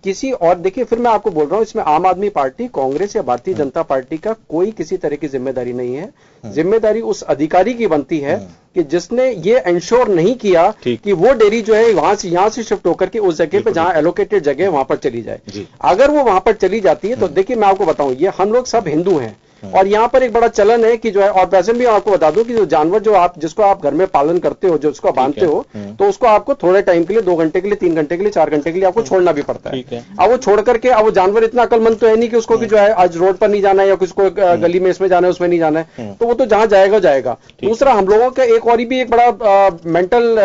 किसी और देखिए, फिर मैं आपको बोल रहा हूं, इसमें आम आदमी पार्टी, कांग्रेस या भारतीय जनता पार्टी का कोई किसी तरह की जिम्मेदारी नहीं है। जिम्मेदारी उस अधिकारी की बनती है कि जिसने ये इंश्योर नहीं किया कि वो डेयरी जो है यहां से शिफ्ट होकर के उस जगह पे जहां एलोकेटेड जगह है वहां पर चली जाए। अगर वो वहां पर चली जाती है तो देखिए मैं आपको बताऊं, ये हम लोग सब हिंदू हैं, और यहाँ पर एक बड़ा चलन है कि जो है, और वैसे भी आपको बता दूं कि जो जानवर जो जिसको आप घर में पालन करते हो, जो उसको बांधते हो, तो उसको आपको थोड़े टाइम के लिए, 2 घंटे के लिए, 3 घंटे के लिए, 4 घंटे के लिए आपको छोड़ना भी पड़ता है। अब वो छोड़ करके, अब वो जानवर इतना अकलमंद तो है नहीं कि उसको कि जो है आज रोड पर नहीं जाना है या किसको गली में इसमें जाना है उसमें नहीं जाना है, तो वो तो जहां जाएगा जाएगा। दूसरा, हम लोगों का एक और भी एक बड़ा मेंटल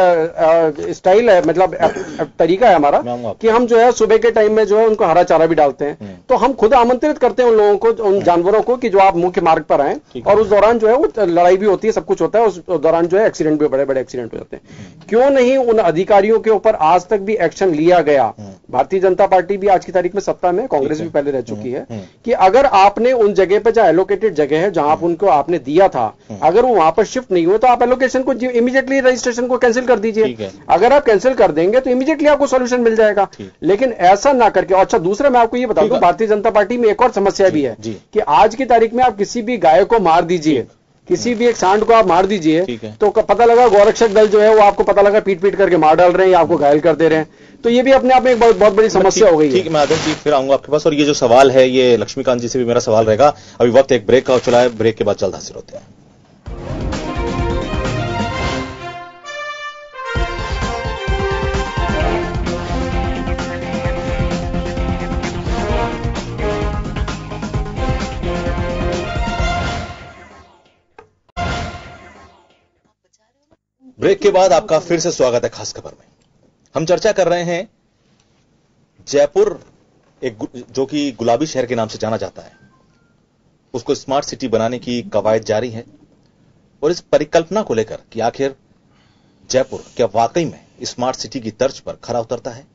स्टाइल है, मतलब तरीका है हमारा, कि हम जो है सुबह के टाइम में जो है उनको हरा चारा भी डालते हैं। तो हम खुद आमंत्रित करते हैं उन लोगों को, उन जानवरों को, कि जो आप मुख्य मार्ग पर आए, और उस दौरान जो है वो लड़ाई भी होती है, सब कुछ होता है, उस दौरान जो है एक्सीडेंट भी, बड़े बड़े एक्सीडेंट हो जाते हैं। क्यों नहीं उन अधिकारियों के ऊपर आज तक भी एक्शन लिया गया? भारतीय जनता पार्टी भी आज की तारीख में सत्ता में, कांग्रेस भी पहले रह चुकी है, कि अगर आपने उन जगह पर जहां एलोकेटेड जगह है, जहां आप उनको आपने दिया था, अगर वो वहां पर शिफ्ट नहीं हुए तो आप एलोकेशन को इमीडिएटली, रजिस्ट्रेशन को कैंसिल कर दीजिए। अगर आप कैंसिल कर देंगे तो इमीडिएटली आपको सॉल्यूशन मिल जाएगा, लेकिन ऐसा ना करके। अच्छा, दूसरा मैं आपको ये बता दूं, भारतीय जनता पार्टी में एक और समस्या भी है कि आज की तारीख में आप किसी भी गाय को मार दीजिए, किसी भी एक सांड को आप मार दीजिए, तो पता लगा गोरक्षक दल जो है वो आपको पता लगा पीट कर के मार डाल रहे हैं या आपको घायल कर दे रहे हैं। तो ये भी अपने आप में एक बहुत बड़ी समस्या हो गई है। ठीक है, मैं आदर्श जी फिर आऊंगा आपके पास, और ये जो सवाल है ये लक्ष्मीकांत जी से भी मेरा सवाल रहेगा। अभी वक्त एक ब्रेक का हो चला है, ब्रेक के बाद जल्द हाजिर होते हैं। ब्रेक के बाद आपका फिर से स्वागत है खास खबर में। हम चर्चा कर रहे हैं जयपुर, एक जो कि गुलाबी शहर के नाम से जाना जाता है, उसको स्मार्ट सिटी बनाने की कवायद जारी है, और इस परिकल्पना को लेकर कि आखिर जयपुर क्या वाकई में स्मार्ट सिटी की तर्ज पर खरा उतरता है,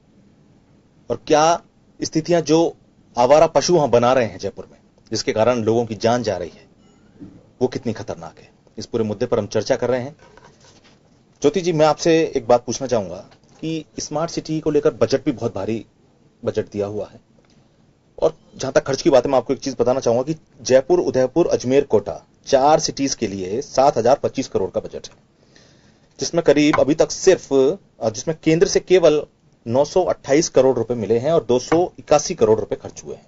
और क्या स्थितियां जो आवारा पशु वहां बना रहे हैं जयपुर में, जिसके कारण लोगों की जान जा रही है, वो कितनी खतरनाक है। इस पूरे मुद्दे पर हम चर्चा कर रहे हैं। ज्योति जी, मैं आपसे एक बात पूछना चाहूंगा कि स्मार्ट सिटी को लेकर बजट भी बहुत भारी बजट दिया हुआ है, और जहां तक खर्च की बात है, मैं आपको एक चीज बताना चाहूंगा कि जयपुर, उदयपुर, अजमेर, कोटा 4 सिटीज के लिए 7025 करोड़ का बजट है, जिसमें करीब अभी तक सिर्फ, जिसमें केंद्र से केवल 928 करोड़ रुपए मिले हैं और 281 करोड़ रुपए खर्च हुए हैं।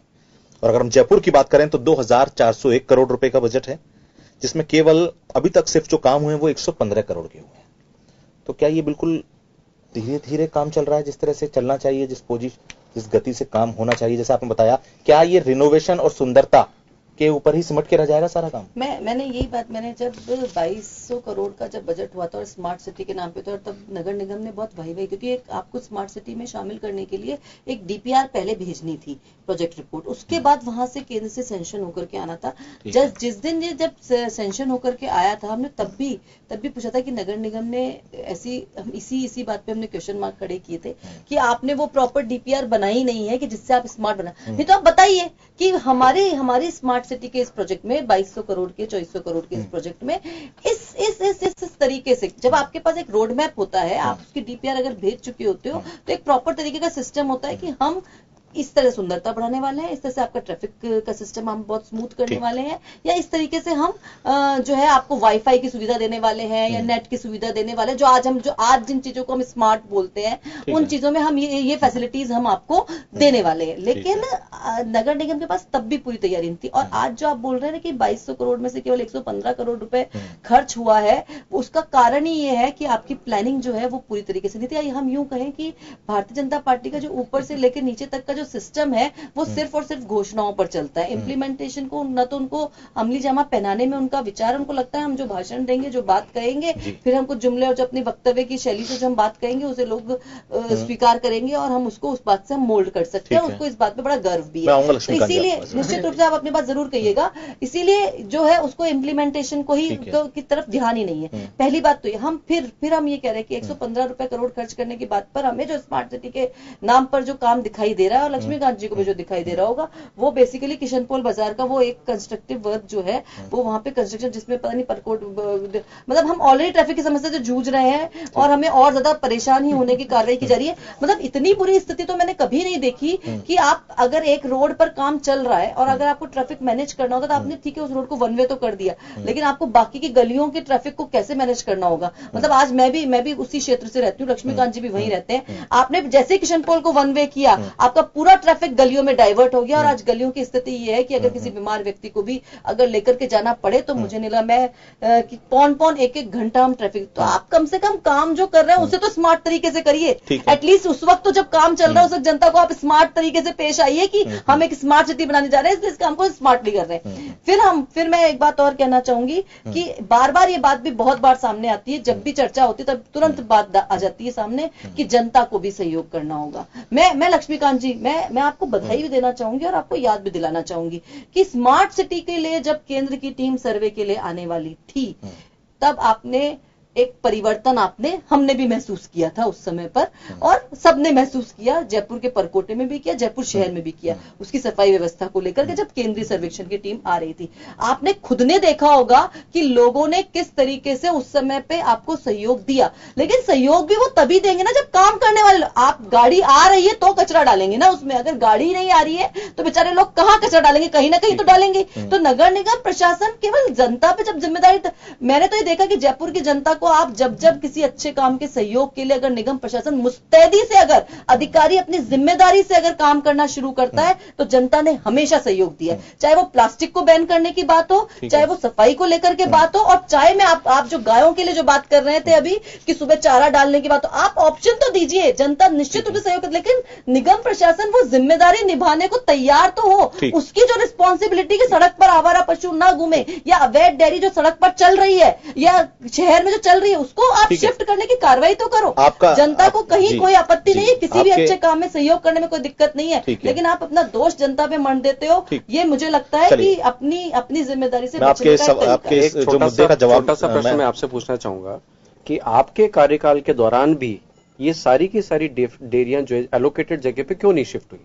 और अगर हम जयपुर की बात करें तो 2401 करोड़ रुपए का बजट है, जिसमें केवल अभी तक सिर्फ जो काम हुए हैं वो 115 करोड़ के हुए हैं। तो क्या ये बिल्कुल धीरे धीरे काम चल रहा है जिस तरह से चलना चाहिए, जिस गति से काम होना चाहिए, जैसे आपने बताया? क्या ये रिनोवेशन और सुंदरता के ऊपर ही सिमट के रह जाएगा सारा काम? मैंने यही बात, मैंने जब 2200 करोड़ का जब बजट हुआ था और स्मार्ट सिटी के नाम पे, तो तब नगर निगम ने बहुत वाही, क्योंकि एक आपको स्मार्ट सिटी में शामिल करने के लिए एक डीपीआर पहले भेजनी थी, प्रोजेक्ट रिपोर्ट, उसके बाद वहां से केंद्र से सेंशन होकर के आना था। जिस दिन ये जब सेंशन होकर के आया था, हमने तब भी पूछा था कि नगर निगम ने इसी बात पे हमने क्वेश्चन मार्क खड़े किए थे कि आपने वो प्रॉपर डीपीआर बनाई नहीं है कि जिससे आप स्मार्ट बना। नहीं तो आप बताइए कि हमारी स्मार्ट स्मार्ट सिटी के इस प्रोजेक्ट में 2200 करोड़ के 2400 करोड़ के इस प्रोजेक्ट में इस तरीके से जब आपके पास एक रोड मैप होता है, आप उसकी डीपीआर अगर भेज चुके होते हो तो एक प्रॉपर तरीके का सिस्टम होता है कि हम इस तरह सुंदरता बढ़ाने वाले हैं, इस तरह से आपका ट्रैफिक का सिस्टम हम बहुत स्मूथ करने वाले हैं, या इस तरीके से हम जो है आपको वाईफाई की सुविधा देने वाले हैं या नेट की सुविधा देने वाले हैं, जो आज जिन चीजों को हम स्मार्ट बोलते हैं उन चीजों में हम ये फैसिलिटीज हम आपको देने वाले हैं। लेकिन नगर निगम के पास तब भी पूरी तैयारी नहीं थी। और आज जो आप बोल रहे हैं कि 2200 करोड़ में से केवल 115 करोड़ रुपए खर्च हुआ है, उसका कारण ही ये है कि आपकी प्लानिंग जो है वो पूरी तरीके से नहीं थी। हम यूं कहें कि भारतीय जनता पार्टी का जो ऊपर से लेकर नीचे तक का जो सिस्टम है वो सिर्फ और सिर्फ घोषणाओं पर चलता है। इंप्लीमेंटेशन को न तो उनको अमली जामा पहनाने में उनका विचार, उनको लगता है हम जो भाषण देंगे, जो बात कहेंगे, फिर हम कुछ जुमले और जो अपनी वक्तव्य की शैली से जो हम बात कहेंगे उसे लोग स्वीकार करेंगे और हम उसको उस बात से हम मोल्ड कर सकते हैं। उसको इस बात पे बड़ा गर्व भी है। तो इसीलिए निश्चित रूप से आप अपनी बात जरूर कहिएगा। इसीलिए जो है उसको इम्प्लीमेंटेशन को ही की तरफ ध्यान ही नहीं है। पहली बात तो ये हम फिर हम ये कह रहे हैं कि 115 करोड़ खर्च करने की बात पर हमें जो स्मार्ट सिटी के नाम पर जो काम दिखाई दे रहा है और लक्ष्मीकांत जी को भी जो दिखाई दे रहा होगा वो बेसिकली किशनपोल बाजार का वो एक कंस्ट्रक्टिव वर्क जो है वो वहां पे कंस्ट्रक्शन जिसमें पता नहीं परकोट मतलब हम ऑलरेडी ट्रैफिक की समस्या से जूझ रहे हैं और हमें और ज्यादा परेशान ही होने की कार्रवाई की जा रही है। मतलब इतनी बुरी स्थिति तो मैंने कभी नहीं देखी कि आप अगर एक रोड पर काम चल रहा है और अगर आपको ट्रैफिक मैनेज करना होता तो आपने ठीक है उस रोड को वन वे तो कर दिया, लेकिन आपको बाकी की गलियों के ट्रैफिक को कैसे मैनेज करना होगा। मतलब आज मैं भी उसी क्षेत्र से रहती हूँ, लक्ष्मीकांत जी भी वहीं रहते हैं। आपने जैसे किशनपोल को वन वे किया, आपका पूरा ट्रैफिक गलियों में डाइवर्ट हो गया और आज गलियों की स्थिति ये है कि अगर किसी बीमार व्यक्ति को भी अगर लेकर के जाना पड़े तो मुझे नहीं लगा मैं कि पौन एक घंटा हम ट्रैफिक, तो आप कम से कम काम जो कर रहे हैं उसे तो स्मार्ट तरीके से करिए। एटलीस्ट उस वक्त तो जब काम चल रहा है उस वक्त जनता को आप स्मार्ट तरीके से पेश आइए कि हम एक स्मार्ट सिटी बनाने जा रहे हैं, इसलिए इस काम को स्मार्टली कर रहे हैं। फिर मैं एक बात और कहना चाहूंगी कि बार बार ये बात भी बहुत बार सामने आती है, जब भी चर्चा होती है तब तुरंत बात आ जाती है सामने कि जनता को भी सहयोग करना होगा। मैं लक्ष्मीकांत जी मैं आपको बधाई भी देना चाहूंगी और आपको याद भी दिलाना चाहूंगी कि स्मार्ट सिटी के लिए जब केंद्र की टीम सर्वे के लिए आने वाली थी तब आपने एक परिवर्तन हमने भी महसूस किया था उस समय पर और सबने महसूस किया, जयपुर के परकोटे में भी किया, जयपुर शहर में भी किया, उसकी सफाई व्यवस्था को लेकर के जब केंद्रीय सर्वेक्षण की टीम आ रही थी। आपने खुद ने देखा होगा कि लोगों ने किस तरीके से उस समय पे आपको सहयोग दिया, लेकिन सहयोग भी वो तभी देंगे ना जब काम करने वाले। आप गाड़ी आ रही है तो कचरा डालेंगे ना उसमें, अगर गाड़ी नहीं आ रही है तो बेचारे लोग कहां कचरा डालेंगे, कहीं ना कहीं तो डालेंगे। तो नगर निगम प्रशासन केवल जनता पे जब जिम्मेदारी, मैंने तो ये देखा कि जयपुर की जनता को आप जब किसी अच्छे काम के सहयोग के लिए अगर निगम प्रशासन मुस्तैदी से अगर अधिकारी अपनी जिम्मेदारी से अगर काम करना शुरू करता है तो जनता ने हमेशा सहयोग दिया, चाहे वो प्लास्टिक को बैन करने की बात हो, चाहे वो सफाई को लेकर के बात हो, और चाहे मैं आप जो गायों के लिए जो बात कर रहे थे अभी कि सुबह चारा डालने की बात हो, आप ऑप्शन तो दीजिए, जनता निश्चित रूप से सहयोग, लेकिन निगम प्रशासन वो जिम्मेदारी निभाने को तैयार तो हो। उसकी जो रिस्पॉन्सिबिलिटी की सड़क पर आवारा पशु ना घूमे या अवैध डेयरी जो सड़क पर चल रही है या शहर में जो चल रही है उसको आप शिफ्ट करने की कार्रवाई तो करो। जनता को कहीं कोई आपत्ति नहीं है, किसी भी अच्छे काम में सहयोग करने में कोई दिक्कत नहीं है, लेकिन आप अपना दोष जनता पे मढ़ देते हो। ये मुझे लगता है कि अपनी जिम्मेदारी से आपके जो मुद्दे का जवाब, छोटा सा प्रश्न मैं आपसे पूछना चाहूंगा कि आपके कार्यकाल के दौरान भी ये सारी की सारी डेयरियां जो एलोकेटेड जगह पे क्यों नहीं शिफ्ट हुई?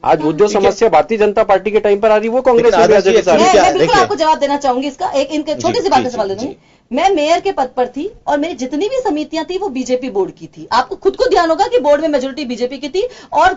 आज वो जो समस्या भारतीय जनता पार्टी के टाइम पर आ रही वो कांग्रेस में बिल्कुल आपको जवाब देना चाहूंगी इसका। एक छोटी सी बात का सवाल दे दूंगी। मैं मेयर के पद पर थी और मेरी जितनी भी समितियां थी वो बीजेपी बोर्ड की थी। आपको खुद को ध्यान होगा कि बोर्ड में मेजोरिटी बीजेपी की थी और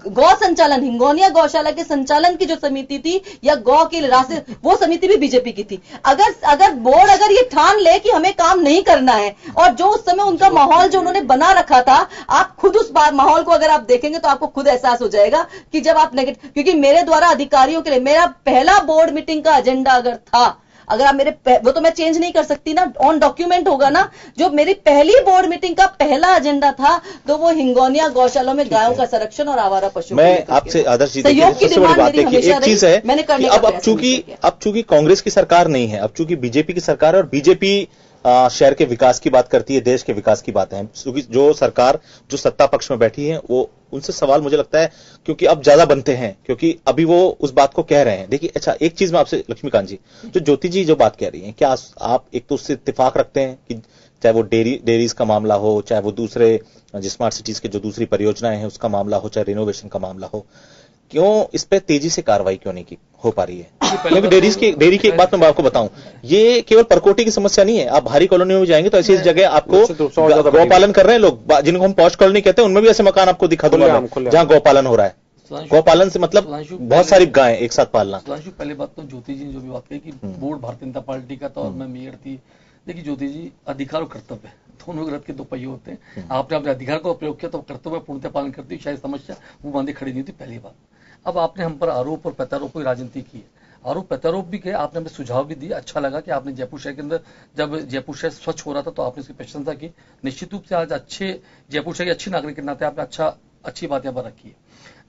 गौ संचालन, हिंगोनिया गौशाला के संचालन की जो समिति थी या गौ के रास्ते, वो समिति भी बीजेपी की थी। अगर बोर्ड अगर ये ठान ले कि हमें काम नहीं करना है और जो उस समय उनका माहौल जो उन्होंने बना रखा था, आप खुद उस माहौल को अगर आप देखेंगे तो आपको खुद एहसास हो जाएगा कि जब आप नेगेटिव, क्योंकि मेरे द्वारा अधिकारियों के लिए मेरा पहला बोर्ड मीटिंग का एजेंडा अगर था, अगर आप वो तो मैं चेंज नहीं कर सकती ना, ऑन डॉक्यूमेंट होगा ना, जो मेरी पहली बोर्ड मीटिंग का पहला एजेंडा था तो वो हिंगोनिया गौशालों में गायों का संरक्षण और आवारा पशु। मैं आपसे आदर्श जी, सबसे बड़ी बात है कि एक चीज है मैंने करने अब चूंकि कांग्रेस की सरकार नहीं है, अब चूंकि बीजेपी की सरकार है और बीजेपी शहर के विकास की बात करती है, देश के विकास की बात है, क्योंकि जो सरकार जो सत्ता पक्ष में बैठी है वो उनसे सवाल मुझे लगता है क्योंकि अब ज्यादा बनते हैं, क्योंकि अभी वो उस बात को कह रहे हैं। देखिए अच्छा, एक चीज मैं आपसे लक्ष्मीकांत जी, जो ज्योति जी जो बात कह रही हैं, क्या आप एक तो उससे इत्तेफाक रखते हैं कि चाहे वो डेयरीज का मामला हो, चाहे वो दूसरे स्मार्ट सिटीज के जो दूसरी परियोजनाएं हैं उसका मामला हो, चाहे रिनोवेशन का मामला हो, क्यों इस पे तेजी से कार्रवाई क्यों नहीं हो पा रही है? क्योंकि डेयरी की एक बात मैं आपको बताऊं, ये केवल परकोटी की समस्या नहीं है। आप भारी कॉलोनियों में जाएंगे तो ऐसी जगह आपको गौपालन कर रहे हैं लोग, जिनको हम पॉश कॉलोनी कहते हैं, उनमें भी ऐसे मकान आपको दिखा दूंगा जहां गौपालन हो रहा है। गौपालन से मतलब बहुत सारी गायें एक साथ पालना। पहले बात तो ज्योति जी ने जो भी बात कही कि बोर्ड भारतीय जनता पार्टी का था और मैं मेयर थी। देखिए ज्योति जी, अधिकार और कर्तव्य दोनों रथ के दो पहिए होते हैं। आपने अपने अधिकार का उपयोग किया तो कर्तव्य पूर्णतः पालन करती, शायद समस्या वो बांधे खड़ी नहीं थी, पहली बात। अब आपने हम पर आरोप और प्रत्यारोप की राजनीति की है, आरोप प्रत्यारोप भी किया, आपने हमें सुझाव भी दिए। अच्छा लगा कि आपने जयपुर शहर के अंदर, जब जयपुर शहर स्वच्छ हो रहा था तो आपने उसकी प्रशंसा की। निश्चित रूप से आज अच्छे जयपुर शहर के अच्छे नागरिक के नाते आपने अच्छी बात यहाँ पर रखी है।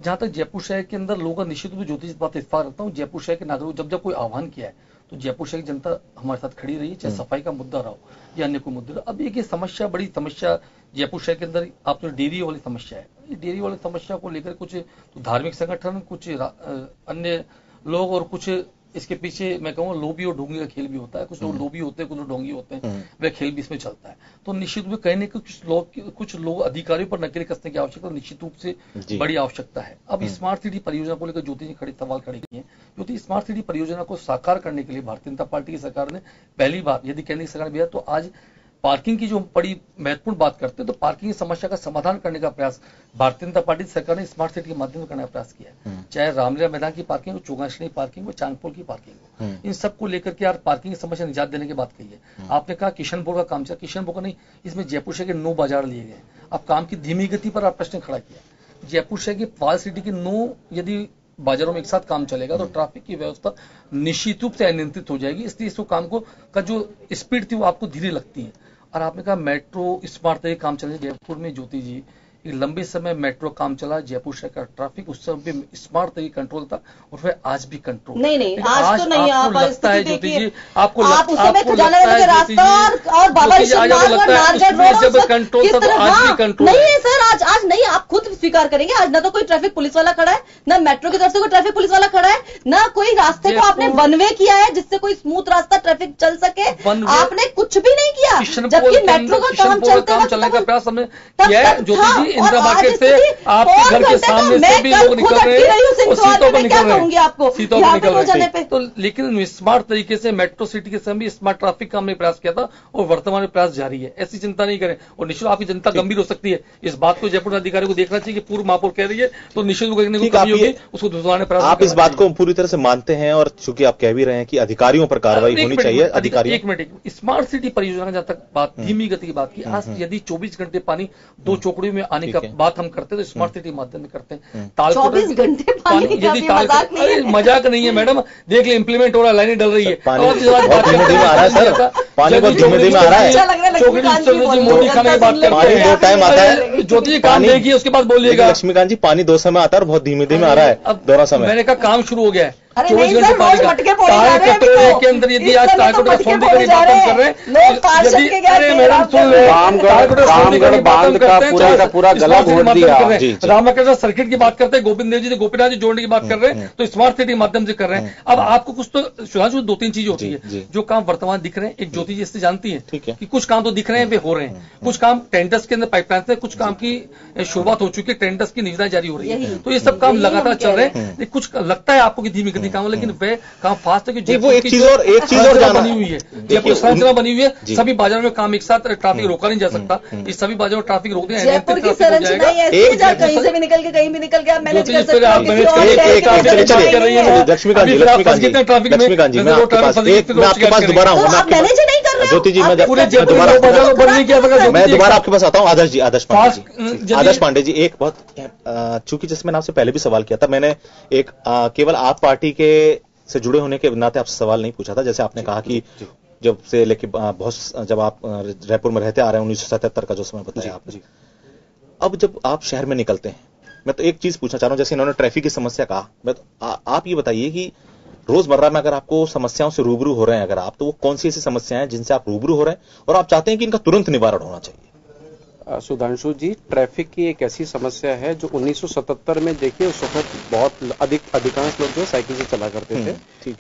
जहां तक जयपुर शहर के अंदर लोगों का निश्चित रूप से ज्योति बात इत्तेफाक रखता हूँ, जयपुर शहर के नागरिकों जब कोई आह्वान किया है तो जयपुर शहर की जनता हमारे साथ खड़ी रही है, चाहे सफाई का मुद्दा रहा हो या अन्य कोई मुद्दा रहा। अब एक समस्या, बड़ी समस्या जयपुर शहर के अंदर आपने डेयरी वाली समस्या है। डेयरी वाली समस्या को लेकर कुछ तो धार्मिक संगठन, कुछ अन्य लोग और कुछ इसके पीछे मैं कहूँ लोभी और ढोंगी का खेल भी होता है। कुछ लोग लोभी होते हैं, कुछ लोग ढोंगी होते हैं, वह खेल भी इसमें चलता है। तो निश्चित रूप से कहने के कुछ लोग अधिकारियों पर नकेल कसने की आवश्यकता निश्चित रूप से बड़ी आवश्यकता है। अब स्मार्ट सिटी परियोजना को लेकर ज्योति जी सवाल खड़े किए हैं। ज्योति, स्मार्ट सिटी परियोजना को साकार करने के लिए भारतीय जनता पार्टी की सरकार ने पहली बार, यदि केंद्र की सरकार भी है तो आज पार्किंग की जो बड़ी महत्वपूर्ण बात करते हैं, तो पार्किंग की समस्या का समाधान करने का प्रयास भारतीय जनता पार्टी सरकार ने स्मार्ट सिटी के माध्यम से करने का प्रयास किया है। चाहे रामलीला मैदान की पार्किंग हो, चौगाश्री पार्किंग हो, चांदपुर की पार्किंग हो, इन सबको लेकर के यार पार्किंग की समस्या निजात देने की बात कही है। आपने कहा किशनपुर का काम चला, किशनपुर का नहीं, इसमें जयपुर शहर के 9 बाजार लिए गए। अब काम की धीमी गति पर आप प्रश्न खड़ा किया। जयपुर शहर की पाल सिटी के 9 यदि बाजारों में एक साथ काम चलेगा तो ट्रैफिक की व्यवस्था निश्चित रूप से अनियंत्रित हो जाएगी। इसलिए इस काम का जो स्पीड थी वो आपको धीरे लगती है। और आपने कहा मेट्रो स्मार्ट तरीके काम चले जयपुर में। ज्योति जी, एक लंबे समय मेट्रो काम चला, जयपुर शहर का ट्रैफिक उस समय भी स्मार्ट तरीके कंट्रोल था और फिर आज भी कंट्रोल। नहीं आज तो नहीं, आपको लगता है ज्योति जी, आपको लगता है जब कंट्रोल था तो आज भी कंट्रोल नहीं है सर। आज नहीं, आप खुद स्वीकार करेंगे, आज ना तो कोई ट्रैफिक पुलिस वाला खड़ा है, ना मेट्रो की तरफ से कोई ट्रैफिक पुलिस वाला खड़ा है, ना कोई रास्ते को आपने वन वे किया है जिससे कोई स्मूथ रास्ता ट्रैफिक चल सके। आपने कुछ भी नहीं किया, जबकि मेट्रो का काम चलने का प्रयास हमने किया है। ज्योति जी, इंदिरा मार्केट से आपके घर के सामने से भी लोग निकल रहे हैं और सीटों पर निकल रहे हैं, सीटों पर निकल रहे हैं। तो लेकिन स्मार्ट तरीके से मेट्रो सिटी के समय भी स्मार्ट ट्रैफिक का हमने प्रयास किया था और वर्तमान में प्रयास जारी है। ऐसी चिंता नहीं करें और निश्चित आपकी जनता गंभीर हो सकती है। इस बात को जयपुर अधिकारी को देखना चाहिए कि पूर्व महापौर कह रही है तो निश्चित रूप से कमी होगी, उसको सुधारने प्रयास। आप इस बात को पूरी तरह से मानते हैं और चूंकि आप कह भी रहे हैं कि अधिकारियों पर कार्रवाई होनी चाहिए। अधिकारी एक मिनट, स्मार्ट सिटी परियोजना जहां तक बात धीमी गति की बात की, आज यदि 24 घंटे पानी 2 चौकड़ियों में आने का बात हम करते हैं तो स्मार्ट सिटी माध्यम में करते हैं। 24 घंटे पानी, यदि मजाक नहीं है मैडम, देख ले इम्प्लीमेंट हो रहा है, लाइनें डल रही है। पानी बहुत धीमे धीमे आ रहा है सर, पानी बहुत धीमे धीमे आ रहा है। मोदी खाने की बात करते हैं, 2 टाइम आता है। ज्योति काम देखिए उसके बाद बोलिएगा। लक्ष्मीकांत जी, पानी 2 समय आता है और बहुत धीमे धीमे आ रहा है। अब दोनों समय मैंने कहा काम शुरू हो गया है। 24 घंटे पानी के अंदर यदि आज तारकोट का सौंदर्य की बात हम कर रहे हैं, अरे मैडम सुन ले, रामगढ़ बांध का पूरा गला घोट दिया। रामकृष्ण सर्किट की बात करते हैं, गोविंद देव जी गोपीनाथ जी जोड़ने की बात कर रहे हैं, तो स्मार्ट सिटी के माध्यम से कर रहे हैं। अब आपको कुछ तो सुधांशु 2-3 चीजें होती है जो काम वर्तमान दिख रहे हैं। एक ज्योति जी इससे जानती है कि कुछ काम तो दिख रहे हैं, वे हो रहे हैं। कुछ काम टेंडर्स के अंदर पाइपलाइन से, कुछ काम की शुरुआत हो चुकी है, टेंडर्स की निविदाएं जारी हो रही है। तो ये सब काम लगातार चल रहे हैं। कुछ लगता है आपको कि धीमी गति काम, लेकिन वे काम फास्ट है कि वो एक चीज और बनी हुई है, जयपुर संरचना बनी हुई है। सभी बाजारों में काम एक साथ ट्रैफिक रोका नहीं जा सकता। इस सभी बाजारों में ट्रैफिक रोकते हैं, जयपुर की संरचना कहीं से भी निकल के कहीं भी निकल गया मैनेज कर सकते हैं। लक्ष्मीकांत जी, मैं आपके पास दोबारा हूँ, ज्योति जी, मैं दोबारा आपके पास आता हूँ। आदर्श पांडे जी, एक बहुत, चूंकि जैसे मैंने आपसे पहले भी सवाल किया था, मैंने एक केवल आप पार्टी के से जुड़े होने के नाते आपसे सवाल नहीं पूछा था। जैसे आपने कहा कि जब से लेके बहुत, जब आप रायपुर में रहते आ रहे हैं 1977 का जो समय बताया आपने, अब जब आप शहर में निकलते हैं, मैं तो एक चीज पूछना चाह रहा हूं, जैसे इन्होंने ट्रैफिक की समस्या कहा, मैं तो आप ये बताइए कि रोजमर्रा में अगर आपको समस्याओं से रूबरू हो रहे हैं अगर आप, तो वो कौन सी ऐसी समस्याएं हैं जिनसे आप रूबरू हो रहे हैं और आप चाहते हैं कि इनका तुरंत निवारण होना चाहिए? सुधांशु जी, ट्रैफिक की एक ऐसी समस्या है जो 1977 में देखिए उस वक्त बहुत अधिकांश लोग जो साइकिल से चला करते थे।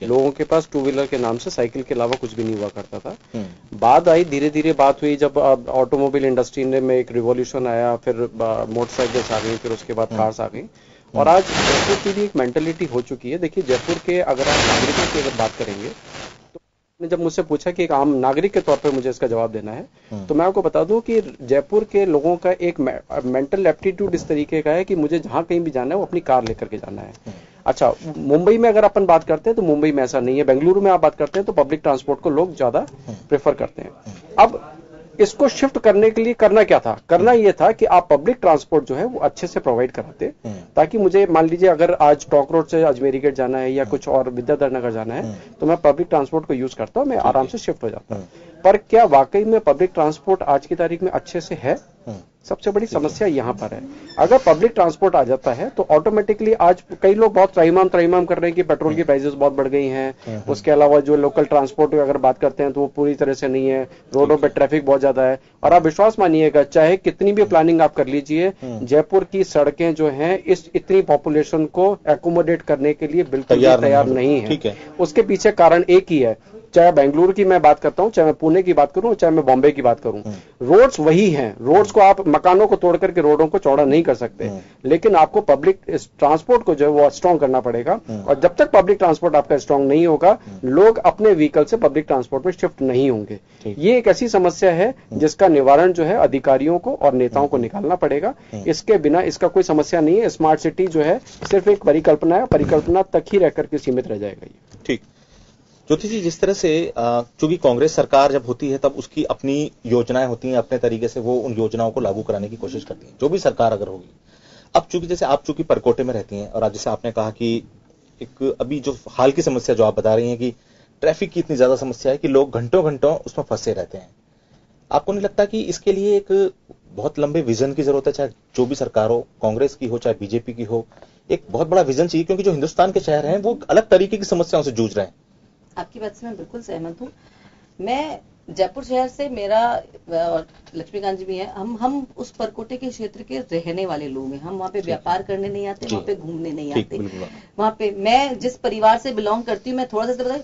लोगों के पास 2 व्हीलर के नाम से साइकिल के अलावा कुछ भी नहीं हुआ करता था। बाद आई, धीरे धीरे बात हुई, जब ऑटोमोबाइल इंडस्ट्री में एक रिवॉल्यूशन आया, फिर मोटरसाइकिल्स आ गई, फिर उसके बाद कार्स आ गई और आज जयपुर की भी एक मेंटेलिटी हो चुकी है। देखिए जयपुर के अगर आप नागरिकों की अगर बात करेंगे तो जब मुझसे पूछा कि एक आम नागरिक के तौर पर मुझे इसका जवाब देना है तो मैं आपको बता दूं कि जयपुर के लोगों का एक मेंटल एप्टीट्यूड इस तरीके का है कि मुझे जहां कहीं भी जाना है वो अपनी कार लेकर के जाना है। अच्छा, मुंबई में अगर अपन बात करते हैं तो मुंबई में ऐसा नहीं है। बेंगलुरु में आप बात करते हैं तो पब्लिक ट्रांसपोर्ट को लोग ज्यादा प्रेफर करते हैं। अब इसको शिफ्ट करने के लिए करना क्या था? करना यह था कि आप पब्लिक ट्रांसपोर्ट जो है वो अच्छे से प्रोवाइड कराते, ताकि मुझे मान लीजिए अगर आज टॉक रोड से अजमेरी गेट जाना है या कुछ और विद्याधर नगर जाना है तो मैं पब्लिक ट्रांसपोर्ट को यूज करता हूं, मैं आराम से शिफ्ट हो जाता। पर क्या वाकई में पब्लिक ट्रांसपोर्ट आज की तारीख में अच्छे से है? सबसे बड़ी समस्या यहां पर है। अगर पब्लिक ट्रांसपोर्ट आ जाता है तो ऑटोमेटिकली आज कई लोग बहुत त्राहिमाम कर रहे हैं कि पेट्रोल की प्राइसेस बहुत बढ़ गई हैं। उसके अलावा जो लोकल ट्रांसपोर्ट की अगर बात करते हैं तो वो पूरी तरह से नहीं है, रोडों पे ट्रैफिक बहुत ज्यादा है। और आप विश्वास मानिएगा, चाहे कितनी भी प्लानिंग आप कर लीजिए, जयपुर की सड़कें जो हैं इस इतनी पॉपुलेशन को एकोमोडेट करने के लिए बिल्कुल तैयार नहीं है। उसके पीछे कारण एक ही है, चाहे बेंगलुरु की मैं बात करता हूं, चाहे मैं पुणे की बात करूं, चाहे मैं बॉम्बे की बात करूं, रोड्स वही हैं। रोड्स को आप मकानों को तोड़ करके रोडों को चौड़ा नहीं कर सकते, लेकिन आपको पब्लिक ट्रांसपोर्ट को जो है वो स्ट्रांग करना पड़ेगा। और जब तक पब्लिक ट्रांसपोर्ट आपका स्ट्रांग नहीं होगा, लोग अपने व्हीकल से पब्लिक ट्रांसपोर्ट में शिफ्ट नहीं होंगे। ये एक ऐसी समस्या है जिसका निवारण जो है अधिकारियों को और नेताओं को निकालना पड़ेगा। इसके बिना इसका कोई समस्या नहीं है। स्मार्ट सिटी जो है सिर्फ एक परिकल्पना है, परिकल्पना तक ही रह करके सीमित रह जाएगा ये। ठीक। ज्योति जी, जिस तरह से चूंकि कांग्रेस सरकार जब होती है तब उसकी अपनी योजनाएं होती हैं, अपने तरीके से वो उन योजनाओं को लागू कराने की कोशिश करती है, जो भी सरकार अगर होगी। अब चूंकि जैसे आप चूंकि परकोटे में रहती हैं और आज जैसे आपने कहा कि एक अभी जो हाल की समस्या जो आप बता रही हैं कि ट्रैफिक की इतनी ज्यादा समस्या है कि लोग घंटों घंटों उसमें फंसे रहते हैं, आपको नहीं लगता कि इसके लिए एक बहुत लंबे विजन की जरूरत है? चाहे जो भी सरकार हो, कांग्रेस की हो चाहे बीजेपी की हो, एक बहुत बड़ा विजन चाहिए, क्योंकि जो हिंदुस्तान के शहर हैं वो अलग तरीके की समस्याओं से जूझ रहे हैं। आपकी बात से मैं बिल्कुल सहमत हूँ। मैं जयपुर शहर से, मेरा और लक्ष्मीकांत जी भी हैं, हम उस परकोटे के क्षेत्र के रहने वाले लोग हैं। हम वहाँ पे व्यापार करने नहीं आते, वहाँ पे घूमने नहीं आते। वहाँ पे मैं जिस परिवार से बिलोंग करती हूँ, मैं थोड़ा सा बताऊँ,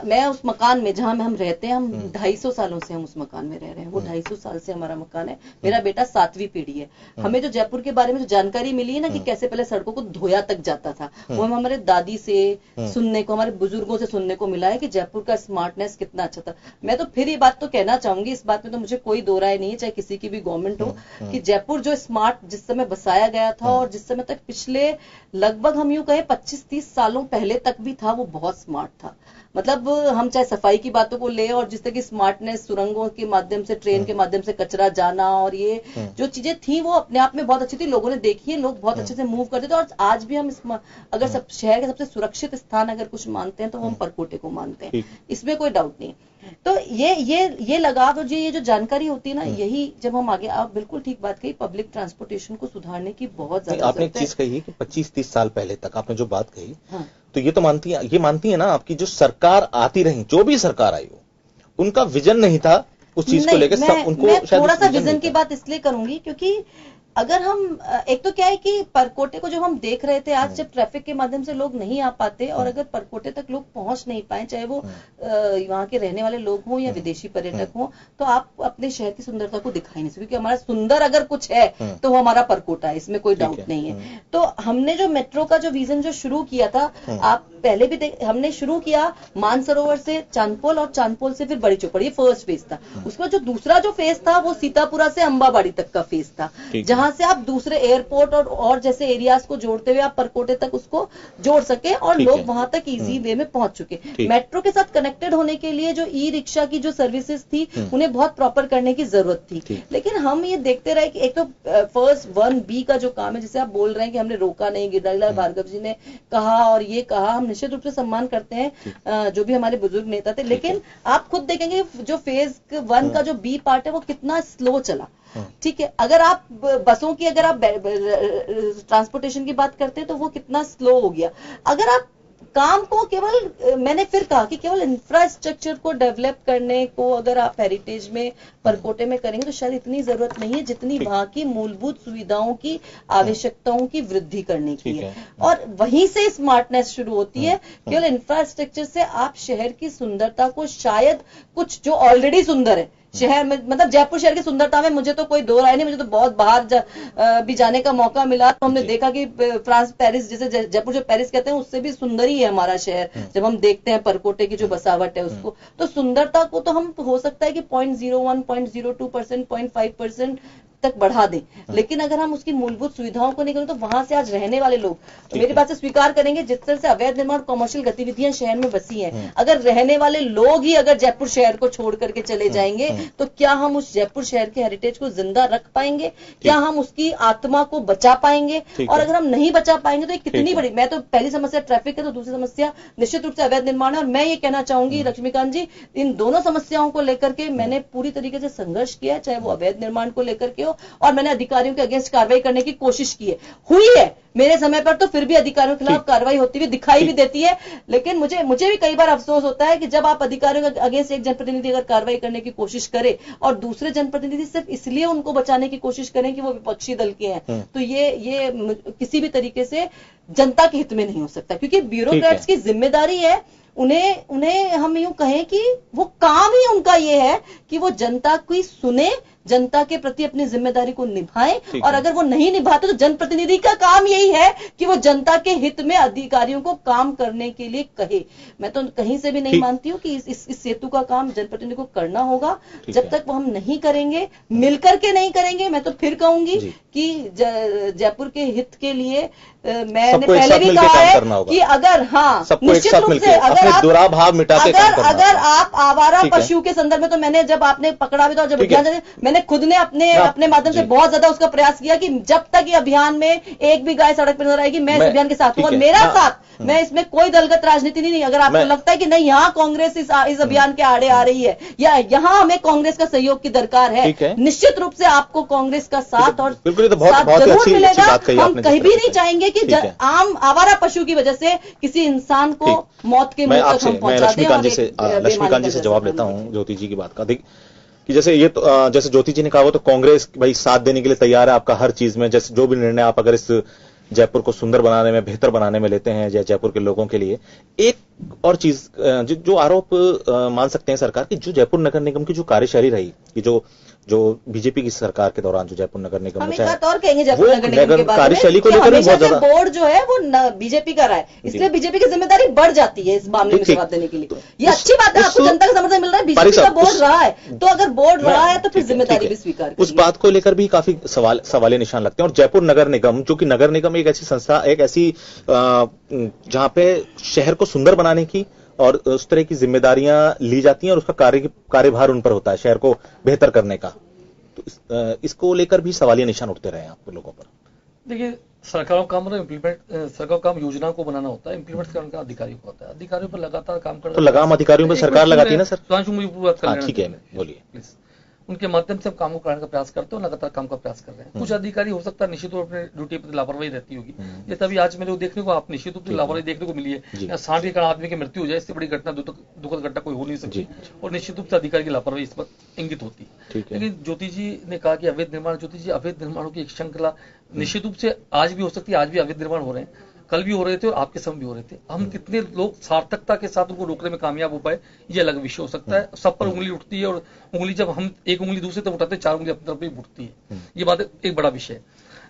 मैं उस मकान में जहाँ हम रहते हैं, हम 250 सालों से हम उस मकान में रह रहे हैं। वो 250 साल से हमारा मकान है। मेरा बेटा 7वीं पीढ़ी है। हमें जो जयपुर के बारे में जो जानकारी मिली है ना कि कैसे पहले सड़कों को धोया तक जाता था, वो हम हमारे दादी से सुनने को, हमारे बुजुर्गों से सुनने को मिला है कि जयपुर का स्मार्टनेस कितना अच्छा था। मैं तो फिर ये बात तो कहना चाहूंगी, इस बात में तो मुझे कोई दो राय नहीं है, चाहे किसी की भी गवर्नमेंट हो, कि जयपुर जो स्मार्ट जिस समय बसाया गया था और जिस समय तक पिछले लगभग हम यूं कहें 25-30 सालों पहले तक भी था, वो बहुत स्मार्ट था। मतलब हम चाहे सफाई की बातों को ले और जिस तरह की स्मार्टनेस, सुरंगों के माध्यम से, ट्रेन के माध्यम से कचरा जाना और ये जो चीजें थी वो अपने आप में बहुत अच्छी थी। लोगों ने देखी है, लोग बहुत अच्छे से मूव करते थे। और आज भी हम अगर शहर के सबसे सुरक्षित स्थान अगर कुछ मानते हैं तो हम परकोटे को मानते हैं, इसमें कोई डाउट नहीं। तो ये लगाव और ये जो जानकारी होती है ना, यही जब हम आगे, आप बिल्कुल ठीक बात कही, पब्लिक ट्रांसपोर्टेशन को सुधारने की बहुत ज्यादा आपने एक चीज कही कि 25-30 साल पहले तक आपने जो बात कही, तो ये तो मानती है ना आपकी जो सरकार आती रही, जो भी सरकार आई हो, उनका विजन नहीं था उस चीज को लेकर। सब उनको मैं थोड़ा सा विजन की बात इसलिए करूंगी क्योंकि अगर हम एक तो क्या है कि परकोटे को जो हम देख रहे थे, आज जब ट्रैफिक के माध्यम से लोग नहीं आ पाते और अगर परकोटे तक लोग पहुंच नहीं पाए, चाहे वो वहां के रहने वाले लोग हों या विदेशी पर्यटक हों, तो आप अपने शहर की सुंदरता को दिखा ही नहीं सकते। क्योंकि हमारा सुंदर अगर कुछ है तो वो हमारा परकोटा है, इसमें कोई डाउट नहीं है। तो हमने जो मेट्रो का जो विजन जो शुरू किया था, आप पहले भी हमने शुरू किया मानसरोवर से चांदपोल और चांदपोल से फिर बड़ी चौपड़, ये फर्स्ट फेज था। उसका जो दूसरा जो फेज था वो सीतापुरा से अंबाबाड़ी तक का फेज था, जहां से आप दूसरे एयरपोर्ट और जैसे एरियाज को जोड़ते हुए आप परकोटे तक उसको जोड़ सके और लोग वहां तक इजी वे में पहुंच चुके। मेट्रो के साथ कनेक्टेड होने के लिए जो ई रिक्शा की जो सर्विसेज थी उन्हें बहुत प्रॉपर करने की जरूरत थी। लेकिन हम ये देखते रहे कि एक तो फर्स्ट 1B का जो काम है, जिसे आप बोल रहे हैं कि हमने रोका नहीं, गिरिराज भार्गव जी ने कहा और ये कहा, हम निश्चित रूप से सम्मान करते हैं जो भी हमारे बुजुर्ग नेता थे। लेकिन आप खुद देखेंगे जो फेज 1 का जो B पार्ट है वो कितना स्लो चला। ठीक है, अगर आप बसों की, अगर आप ट्रांसपोर्टेशन की बात करते हैं तो वो कितना स्लो हो गया। अगर आप काम को केवल, मैंने फिर कहा कि केवल इंफ्रास्ट्रक्चर को डेवलप करने को अगर आप हेरिटेज में, परकोटे में करेंगे तो शायद इतनी जरूरत नहीं है जितनी वहां की मूलभूत सुविधाओं की, आवश्यकताओं की वृद्धि करने की है। और वहीं से स्मार्टनेस शुरू होती है। केवल इंफ्रास्ट्रक्चर से आप शहर की सुंदरता को, शायद कुछ जो ऑलरेडी सुंदर है, शहर में, मतलब जयपुर शहर की सुंदरता में मुझे तो कोई दो राय नहीं। मुझे तो बहुत बाहर भी जाने का मौका मिला तो हमने देखा कि फ्रांस, पेरिस, जैसे जयपुर जो पेरिस कहते हैं उससे भी सुंदर ही है हमारा शहर। जब हम देखते हैं परकोटे की जो बसावट है उसको, तो सुंदरता को तो हम हो सकता है कि 0.01, 0.02%, 0.5% तक बढ़ा दें, लेकिन अगर हम उसकी मूलभूत सुविधाओं को नहीं करें तो वहां से आज रहने वाले लोग मेरी बात से स्वीकार करेंगे, जिस तरह से अवैध निर्माण, कमर्शियल गतिविधियां शहर में बसी हैं, अगर रहने वाले लोग ही अगर जयपुर शहर को छोड़ करके चले जाएंगे तो क्या हम उस जयपुर शहर के हेरिटेज को जिंदा रख पाएंगे? क्या हम उसकी आत्मा को बचा पाएंगे? और अगर हम नहीं बचा पाएंगे तो ये कितनी बड़ी, मैं तो पहली समस्या ट्रैफिक है तो दूसरी समस्या निश्चित रूप से अवैध निर्माण है। और मैं ये कहना चाहूंगी लक्ष्मीकांत जी, इन दोनों समस्याओं को लेकर के मैंने पूरी तरीके से संघर्ष किया, चाहे वो अवैध निर्माण को लेकर के हो, और मैंने अधिकारियों के अगेंस्ट कार्रवाई करने की कोशिश की है, हुई है मेरे समय पर, तो फिर भी अधिकारियों के खिलाफ कार्रवाई होती हुई दिखाई भी देती है। लेकिन मुझे भी कई बार अफसोस होता है कि जब आप अधिकारियों के अगेंस्ट एक जनप्रतिनिधि अगर कार्रवाई करने की कोशिश करे और दूसरे जनप्रतिनिधि सिर्फ इसलिए उनको बचाने की कोशिश करें कि वो विपक्षी दल के हैं, तो ये किसी भी तरीके से जनता के हित में नहीं हो सकता, क्योंकि ब्यूरोक्रेट्स की जिम्मेदारी है, उन्हें हम यूं कहें कि वो काम ही उनका ये है कि वो जनता की सुने, जनता के प्रति अपनी जिम्मेदारी को निभाएं, और अगर वो नहीं निभाते तो जनप्रतिनिधि का काम यही है कि वो जनता के हित में अधिकारियों को काम करने के लिए कहे। मैं तो कहीं से भी नहीं मानती हूं कि इस सेतु का काम जनप्रतिनिधि को करना होगा। जब तक वो हम नहीं करेंगे, मिलकर के नहीं करेंगे, मैं तो फिर कहूंगी कि जयपुर के हित के लिए मैंने पहले भी कहा है कि अगर निश्चित रूप से अगर आप आवारा पशु के संदर्भ में, तो मैंने जब आपने पकड़ा भी था, जब अभियान मैंने खुद ने अपने माध्यम से बहुत ज्यादा उसका प्रयास किया कि जब तक ये अभियान में एक भी गाय सड़क पर नजर आएगी मैं इस अभियान के साथ हूं, और मेरा साथ, मैं इसमें कोई दलगत राजनीति नहीं। अगर आपको लगता है कि नहीं यहाँ कांग्रेस इस अभियान के आड़े आ रही है या यहाँ हमें कांग्रेस का सहयोग की दरकार है, निश्चित रूप से आपको कांग्रेस का साथ और जरूर मिलेगा। हम कहीं भी नहीं चाहेंगे कि आम आवारा पशु की वजह से किसी इंसान को मौत के मुंह तक हम पहुंचा दें। लक्ष्मीकांत जी से जवाब लेता हूं ज्योति जी की बात का, कि जैसे जैसे ज्योति जी ने कहा, वो तो कांग्रेस भाई साथ देने के लिए तैयार है आपका हर चीज में, जैसे जो भी निर्णय आप अगर इस जयपुर को सुंदर बनाने में, बेहतर बनाने में लेते हैं जयपुर के लोगों के लिए। एक और चीज जो आरोप मान सकते हैं सरकार की, जो जयपुर नगर निगम की जो कार्यशैली रही, कि जो बीजेपी की सरकार के दौरान जो जयपुर नगर निगम में कार्यशैली को लेकर बहुत ज्यादा बोर्ड जो है वो बीजेपी का रहा है, इसलिए बीजेपी की जिम्मेदारी बढ़ जाती है इस मामले में जवाब देने के लिए। ये अच्छी बात है, आपको जनता का समर्थन मिल रहा है, बीजेपी का बोर्ड रहा है, तो अगर बोर्ड रहा है तो फिर जिम्मेदारी भी स्वीकार। उस बात को लेकर भी काफी सवालिया निशान लगते हैं। और जयपुर नगर निगम, जो कि नगर निगम एक ऐसी संस्था, एक ऐसी जहां पे शहर को सुंदर बनाने की और उस तरह की जिम्मेदारियां ली जाती हैं और उसका कार्यभार उन पर होता है शहर को बेहतर करने का, तो इसको लेकर भी सवालिया निशान उठते रहे हैं आप लोगों पर। देखिए, सरकारों का सरकार काम योजना को बनाना होता है, इम्प्लीमेंट करने का अधिकारियों को होता है। अधिकारियों पर लगातार काम करना, तो लगाम अधिकारियों पर सरकार लगाती है ना सर? ठीक है, बोलिए प्लीज। उनके माध्यम से हम काम को कराने का प्रयास करते हैं, लगातार काम का प्रयास कर रहे हैं। कुछ अधिकारी हो सकता है निश्चित रूप से अपने ड्यूटी पर लापरवाही रहती होगी, जैसे अभी आज मेरे देखने को आप निश्चित रूप से लापरवाही देखने को मिली है। या 60 के कारण आदमी की मृत्यु हो जाए, इससे बड़ी घटना, दुखद घटना कोई हो नहीं सकती, और निश्चित रूप से अधिकारी की लापरवाही इस पर इंगित होती है। लेकिन ज्योति जी ने कहा कि अवैध निर्माण, ज्योति जी अवैध निर्माणों की एक श्रृंखला निश्चित रूप से आज भी हो सकती है, आज भी अवैध निर्माण हो रहे हैं, कल भी हो रहे थे और आपके समय भी हो रहे थे। हम कितने लोग सार्थकता के साथ उनको रोकने में कामयाब हो पाए, ये अलग विषय हो सकता है। सब पर उंगली उठती है, और उंगली जब हम एक उंगली दूसरे तरफ उठाते हैं, 4 उंगली अपनी तरफ भी उठती है, ये बात एक बड़ा विषय है।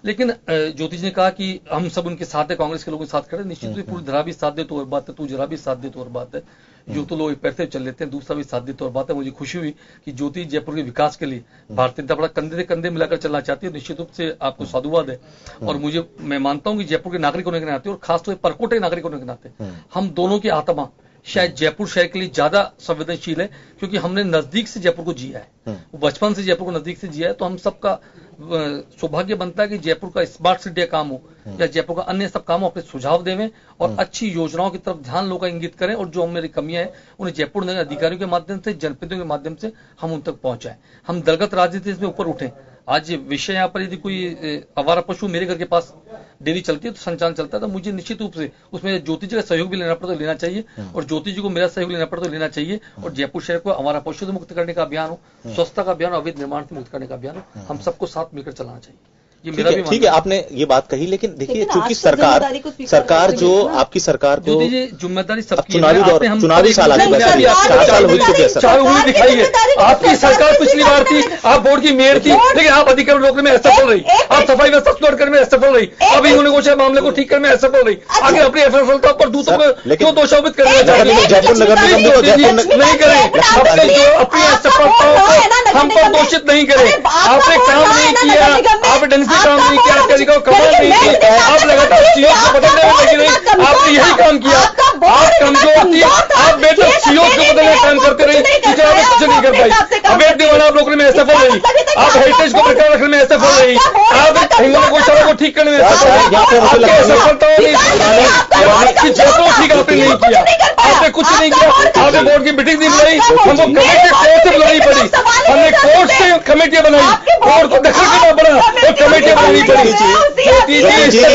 लेकिन ज्योति जी ने कहा कि हम सब उनके साथ है, कांग्रेस के लोगों के साथ खड़े। निश्चित रूप से पूरी धरा भी साथ दे तो और बात है, तू जरा भी साथ दे तो और बात है, जो तो लोग एक पैर से चल लेते हैं, दूसरा भी साथ दे तो और बात है। मुझे खुशी हुई कि ज्योति जयपुर के विकास के लिए भारतीय जनता पार्टी कंधे से कंधे मिलाकर चलना चाहती है। निश्चित रूप से आपको साधुवाद है, और मैं मानता हूं कि जयपुर के नागरिक होने के नाते और खासतौर पर परकोटे नागरिक होने के नाते हम दोनों की आत्मा शायद जयपुर शहर के लिए ज्यादा संवेदनशील है, क्योंकि हमने नजदीक से जयपुर को जिया है, बचपन से जयपुर को नजदीक से जिया है। तो हम सबका सौभाग्य बनता है कि जयपुर का स्मार्ट सिटी काम हो या जयपुर का अन्य सब काम हो, अपने सुझाव देवें और अच्छी योजनाओं की तरफ ध्यान लोगों का इंगित करें, और जो मेरी कमियां हैं उन्हें जयपुर नगर अधिकारियों के माध्यम से, जनप्रतिनिधियों के माध्यम से हम उन तक पहुंचाएं। हम दलगत राजनीति इसमें ऊपर उठें। आज विषय यहाँ पर यदि कोई आवारा पशु मेरे घर के पास डेयरी चलती है, तो संचालन चलता है, तो मुझे निश्चित रूप से उसमें ज्योति जी का सहयोग भी लेना पड़ता तो लेना चाहिए, और ज्योति जी को मेरा सहयोग लेना पड़ता तो लेना चाहिए। और जयपुर शहर को आवारा पशु से मुक्त करने का अभियान हो, स्वच्छता का अभियान, अवैध निर्माण से मुक्त करने का अभियान हो, हम सबको साथ मिलकर चलाना चाहिए। ये मेरा भी ठीक है, आपने ये बात कही, लेकिन देखिए चूंकि सरकार जो आपकी सरकार को जिम्मेदारी सबकी चुनावी साल आगे 4 साल हो चुके हैं सर। चार उंगली दिखाई है, आपकी सरकार पिछली बार थी, आप बोर्ड की मेयर थी, लेकिन आप अधिकार रोकने में असफल रही, आप सफाई व्यवस्था सुधार करने में असफल रही, अब इन्होंने कोशिश मामले को ठीक करने में असफल रही, आगे अपनी असफलता पर दूसरों को क्यों दोषारोपित करना चाहते हैं? जयपुर नगर निगम नहीं करें, अपने जो अपनी असफलताओं को हम पर दोषित नहीं करें। आपने काम नहीं किया, आपने ढंग से काम नहीं किया, आपके अधिकार कमाल नहीं किया, आप लगातार सीओ को बदलने में लगे रहे, आपने यही काम किया। आप कमजोर थी, आप बेटे सीओ को बदलने का काम करते रहे, टीचर आप कुछ नहीं कर पाई। अवैध दीवाना आप रोकने में असफल रही, आप हेरिटेज को बरकरार रखने में असफल रही, आप हिंगों को सड़क को ठीक करने में असफल रही। असफलताओं ने जयपुर ठीक आपने नहीं किया, आपने कुछ नहीं किया, आपने बोर्ड की मीटिंग नहीं बुलाई, हमको कमेटी कोर्ट से बुलानी पड़ी, हमने कोर्ट से कमेटियां बनाई, कोर्ट को दखल करना पड़ा और कमेटियां बनानी पड़ी।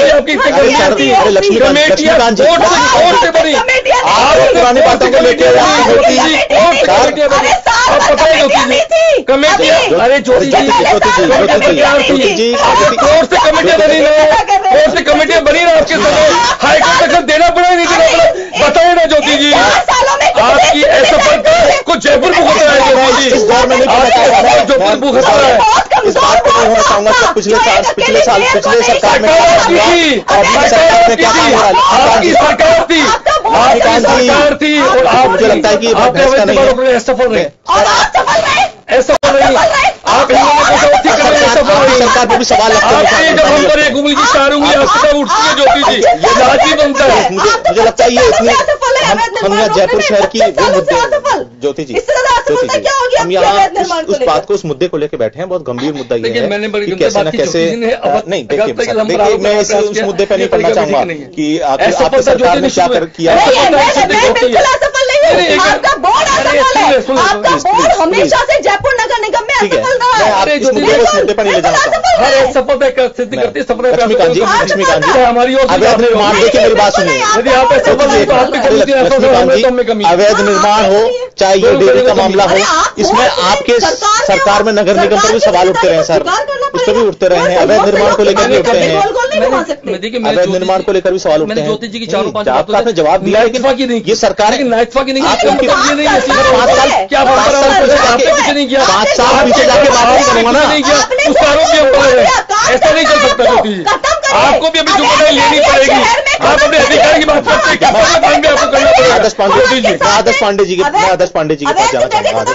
आपकी कमेटियां कोर्ट से बनी, पुरानी बातों को लेकर कमेटियां, अरे ज्योति जी कोर्ट से कमेटियां बनी ना, कोर्ट से कमेटियां बनी ना, आपके समय हाईकोर्ट दखल देना पड़ा नहीं देना पड़ा, बताए ना ज्योति जी। आपकी असफलता को जयपुर भुगतना है ज्योति जी, जयपुर भुगतना है। इस बात को नहीं होना चाहूंगा कि पिछले सरकार में आपकी सरकार थी, आपकी सरकार थी और आप, मुझे लगता है कि असफल रहे, असफल रही, आप सरकार पर भी सवाल लगता है। जब हम पर एक उंगली की 4 उंगली आपसे उठती है ज्योति जी, ये राजी बनता है। मुझे लगता है ये इतनी हम यहाँ जयपुर शहर की वो मुद्दे, ज्योति जी हम यहाँ उस बात को, उस मुद्दे को लेकर बैठे हैं, बहुत गंभीर मुद्दा ये है कि कैसे न कैसे नहीं। देखिए मैं उस मुद्दे पर नहीं पढ़ना चाहूंगा कि आपकी सरकार ने क्या किया। हमेशा से जयपुर नगर निगम में मुद्दे पर नहीं ले जाना चाहूंगा। सफलता सिद्धि करती है लक्ष्मीकांत जी हमारी और अवैध निर्माण, देखिए मेरी बात सुनिए, यदि आप लक्ष्मीकांत जी अवैध निर्माण हो चाहे ये डेयरी का मामला हो, इसमें आपके सरकार में नगर निगम पर भी सवाल उठते रहे सर, उस पर भी उठते रहे हैं, अवैध निर्माण को लेकर भी उठते हैं, अवैध निर्माण को लेकर भी सवाल उठते हैं। ज्योति जी की 4-5 बात आपने जवाब दिया, लेकिन ये सरकार की नहीं, 5 साल पीछे जाके बात नहीं करूंगा ना, उसका आरोप भी हम कर रहे हैं, ऐसा नहीं चल सकता ज्योति जी, आपको भी अभी जिम्मेदारी लेनी पड़ेगी। आप अपने अधिकार की बात करते हैं, आपको करना पड़ेगा। आदर्श पांडे जी के पास जाना चाहूंगा।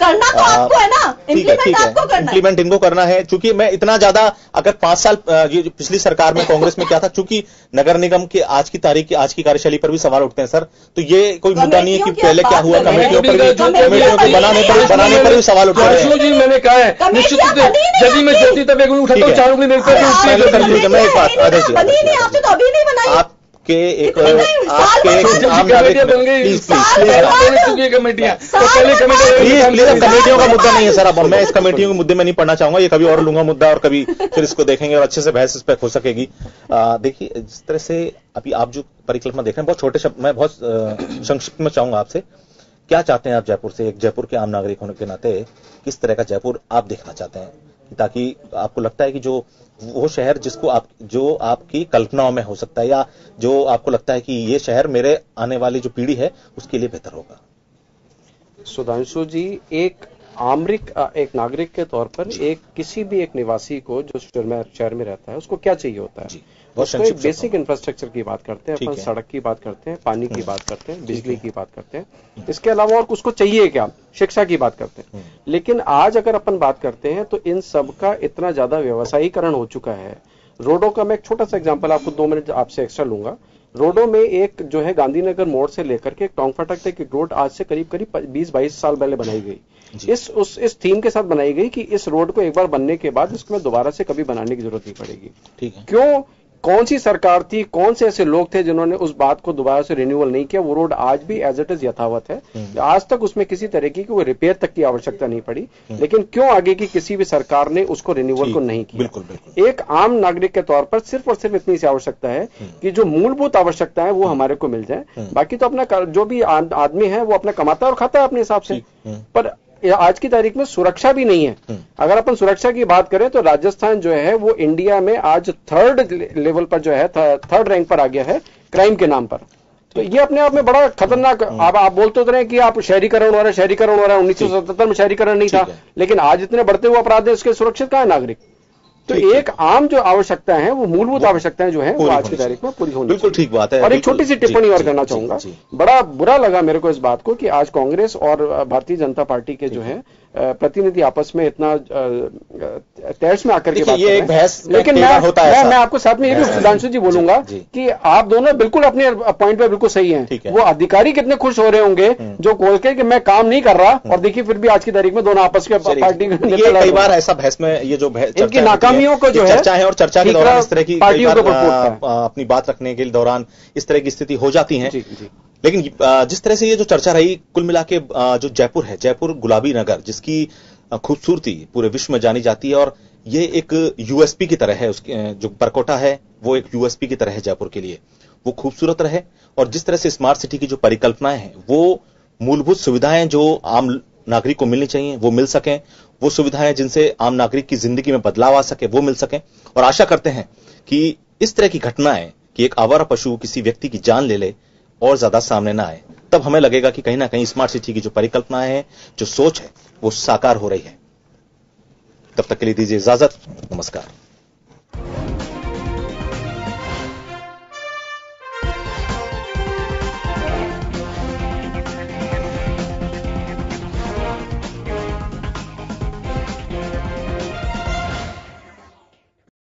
करना तो आपको है ना, इम्प्लीमेंट इनको करना है, चूंकि मैं इतना ज्यादा अगर 5 साल पिछली सरकार में कांग्रेस में क्या था, चूंकि नगर निगम के आज की तारीख की आज की कार्यशैली पर भी सवाल उठते हैं सर, तो ये कोई मुद्दा नहीं है कि पहले क्या हुआ, कमेटियों पर भी बनाने पर भी सवाल उठते हैं। जी मैंने कहा है निश्चित रूप से यदि मैं ज्योति तब एक उठाता हूँ 4 उंगली मेरे पे मैं एक बात आदर्श जी, आपने तो अभी नहीं बनाई, आपके एक आम नागरिक कमेटियों का मुद्दा नहीं है सर। अब मैं इस कमेटियों के मुद्दे में नहीं पढ़ना चाहूंगा, ये कभी और लूंगा मुद्दा और कभी फिर इसको देखेंगे और अच्छे से बहस इस पर हो सकेगी। देखिए जिस तरह से अभी आप जो परिकल्पना देख रहे हैं, बहुत छोटे शब्द, मैं बहुत संक्षिप्त में चाहूंगा आपसे, क्या चाहते हैं आप जयपुर से, एक जयपुर के आम नागरिक होने के नाते किस तरह का जयपुर आप देखना चाहते हैं, ताकि आपको लगता है कि जो वो शहर जिसको आप, जो आपकी कल्पनाओं में हो सकता है, या जो आपको लगता है कि ये शहर मेरे आने वाली जो पीढ़ी है उसके लिए बेहतर होगा। सुधांशु जी, एक नागरिक के तौर पर किसी भी एक निवासी को जो शहर में रहता है उसको क्या चाहिए होता है, उसको एक बेसिक इंफ्रास्ट्रक्चर की बात करते हैं, अपन सड़क की बात करते हैं, पानी की बात करते हैं, बिजली की बात करते हैं, इसके अलावा और उसको चाहिए क्या, शिक्षा की बात करते हैं। लेकिन आज अगर अपन बात करते हैं तो इन सब का इतना ज्यादा व्यवसायीकरण हो चुका है। रोडों का मैं एक छोटा सा एग्जांपल आपको 2 मिनट आपसे एक्स्ट्रा लूंगा। रोडों में एक जो है गांधीनगर मोड़ से लेकर के टोंक फाटक तक एक रोड आज से करीब 20-22 साल पहले बनाई गई। इस थीम के साथ बनाई गई कि इस रोड को एक बार बनने के बाद इसको दोबारा से कभी बनाने की जरूरत नहीं पड़ेगी। ठीक है। क्यों, कौन सी सरकार थी, कौन से ऐसे लोग थे जिन्होंने उस बात को दोबारा से रिन्यूअल नहीं किया? वो रोड आज भी एज इट इज यथावत है, आज तक उसमें किसी तरीके की कोई रिपेयर तक की आवश्यकता नहीं पड़ी। लेकिन क्यों आगे की किसी भी सरकार ने उसको रिन्यूअल को नहीं किया? बिल्कुल। एक आम नागरिक के तौर पर सिर्फ और सिर्फ इतनी सी आवश्यकता है कि जो मूलभूत आवश्यकता है वो हमारे को मिल जाए। बाकी तो अपना जो भी आदमी है वो अपना कमाता है और खाता है अपने हिसाब से, पर आज की तारीख में सुरक्षा भी नहीं है। अगर अपन सुरक्षा की बात करें तो राजस्थान जो है वो इंडिया में आज 3rd लेवल पर जो है 3rd रैंक पर आ गया है क्राइम के नाम पर। तो ये अपने आप में बड़ा खतरनाक, आप बोलते तो रहे कि आप शहरीकरण हो रहा है 1977 में शहरीकरण नहीं था, लेकिन आज इतने बढ़ते हुए अपराध है, उसके सुरक्षित कहाँ है नागरिक? तो एक आम जो आवश्यकता है वो मूलभूत आवश्यकताएं जो है वो आज की तारीख में पूरी होनी। बिल्कुल ठीक बात है। और एक छोटी सी टिप्पणी और करना चाहूंगा, बड़ा बुरा लगा मेरे को इस बात को कि आज कांग्रेस और भारतीय जनता पार्टी के जो है प्रतिनिधि आपस में इतना तहस में आकर के बात ये एक बहस, लेकिन मैं आपको साथ में ये भी सुधांशु जी बोलूंगा कि आप दोनों बिल्कुल अपने पॉइंट पे बिल्कुल सही हैं। वो अधिकारी कितने खुश हो रहे होंगे जो बोल के कि मैं काम नहीं कर रहा, और देखिए फिर भी आज की तारीख में दोनों आपस के पार्टी कई बार ऐसा बहस में ये जो इनकी नाकामियों को जो है चर्चा है और चर्चा के दौरान इस तरह की पार्टियों को अपनी बात रखने के दौरान इस तरह की स्थिति हो जाती है। लेकिन जिस तरह से ये जो चर्चा रही, कुल मिला के जो जयपुर है, जयपुर गुलाबी नगर, जिसकी खूबसूरती पूरे विश्व में जानी जाती है, और ये एक यूएसपी की तरह है, उसकी जो परकोटा है वो एक यूएसपी की तरह है जयपुर के लिए, वो खूबसूरत रहे। और जिस तरह से स्मार्ट सिटी की जो परिकल्पनाएं हैं, वो मूलभूत सुविधाएं जो आम नागरिक को मिलनी चाहिए वो मिल सकें, वो सुविधाएं जिनसे आम नागरिक की जिंदगी में बदलाव आ सके वो मिल सकें। और आशा करते हैं कि इस तरह की घटनाएं कि एक आवारा पशु किसी व्यक्ति की जान ले ले और ज्यादा सामने ना आए, तब हमें लगेगा कि कहीं ना कहीं स्मार्ट सिटी की जो परिकल्पनाएं हैं, जो सोच है, वो साकार हो रही है। तब तक के लिए दीजिए इजाजत, नमस्कार।